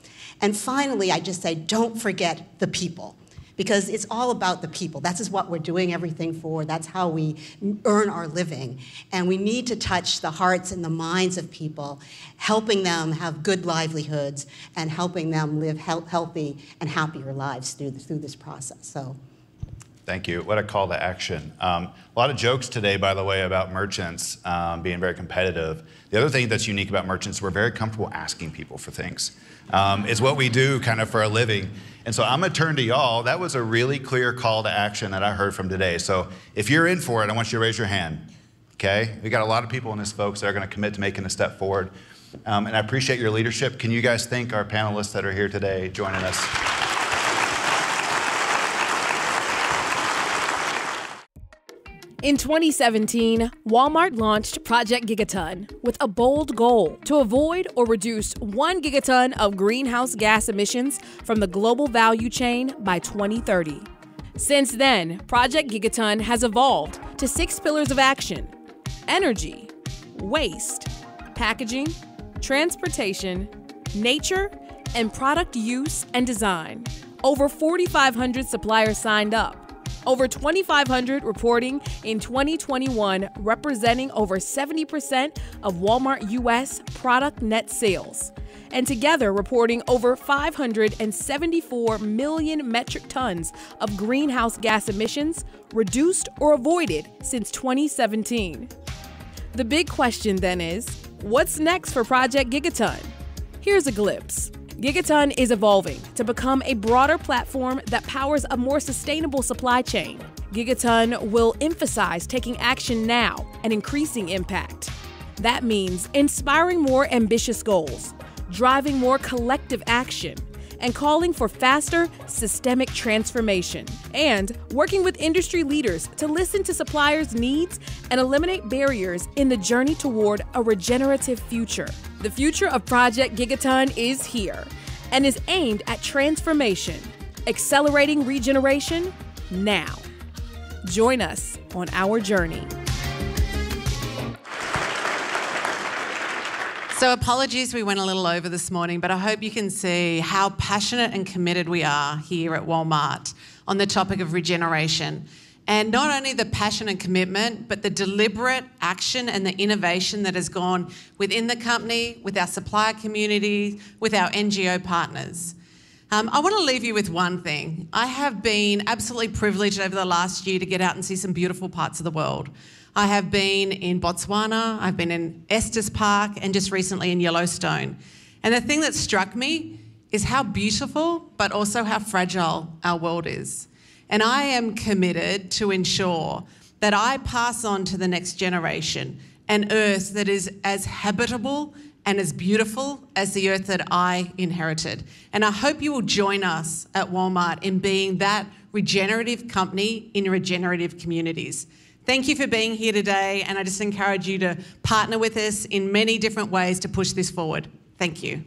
And finally, I just say, don't forget the people, because it's all about the people. That's what we're doing everything for. That's how we earn our living. And we need to touch the hearts and the minds of people, helping them have good livelihoods and helping them live healthy and happier lives through this process. So Thank you. What a call to action. A lot of jokes today, by the way, about merchants being very competitive. The other thing that's unique about merchants, we're very comfortable asking people for things. It's what we do kind of for a living. And so I'm going to turn to y'all. That was a really clear call to action that I heard from today. So if you're in for it, I want you to raise your hand. Okay? We got a lot of people in this, folks, that are going to commit to making a step forward. And I appreciate your leadership. Can you guys thank our panelists that are here today joining us? In 2017, Walmart launched Project Gigaton with a bold goal to avoid or reduce 1 gigaton of greenhouse gas emissions from the global value chain by 2030. Since then, Project Gigaton has evolved to 6 pillars of action: energy, waste, packaging, transportation, nature, and product use and design. Over 4,500 suppliers signed up. Over 2,500 reporting in 2021, representing over 70% of Walmart U.S. product net sales, and together reporting over 574 million metric tons of greenhouse gas emissions reduced or avoided since 2017. The big question then is, what's next for Project Gigaton? Here's a glimpse. Gigaton is evolving to become a broader platform that powers a more sustainable supply chain. Gigaton will emphasize taking action now and increasing impact. That means inspiring more ambitious goals, driving more collective action, and calling for faster systemic transformation, and working with industry leaders to listen to suppliers' needs and eliminate barriers in the journey toward a regenerative future. The future of Project Gigaton is here and is aimed at transformation, accelerating regeneration now. Join us on our journey. So apologies we went a little over this morning, but I hope you can see how passionate and committed we are here at Walmart on the topic of regeneration. And not only the passion and commitment, but the deliberate action and the innovation that has gone within the company, with our supplier community, with our NGO partners. I want to leave you with one thing. I have been absolutely privileged over the last year to get out and see some beautiful parts of the world. I have been in Botswana, I've been in Estes Park, and just recently in Yellowstone. And the thing that struck me is how beautiful, but also how fragile our world is. And I am committed to ensure that I pass on to the next generation an earth that is as habitable and as beautiful as the earth that I inherited. And I hope you will join us at Walmart in being that regenerative company in regenerative communities. Thank you for being here today, and I just encourage you to partner with us in many different ways to push this forward. Thank you.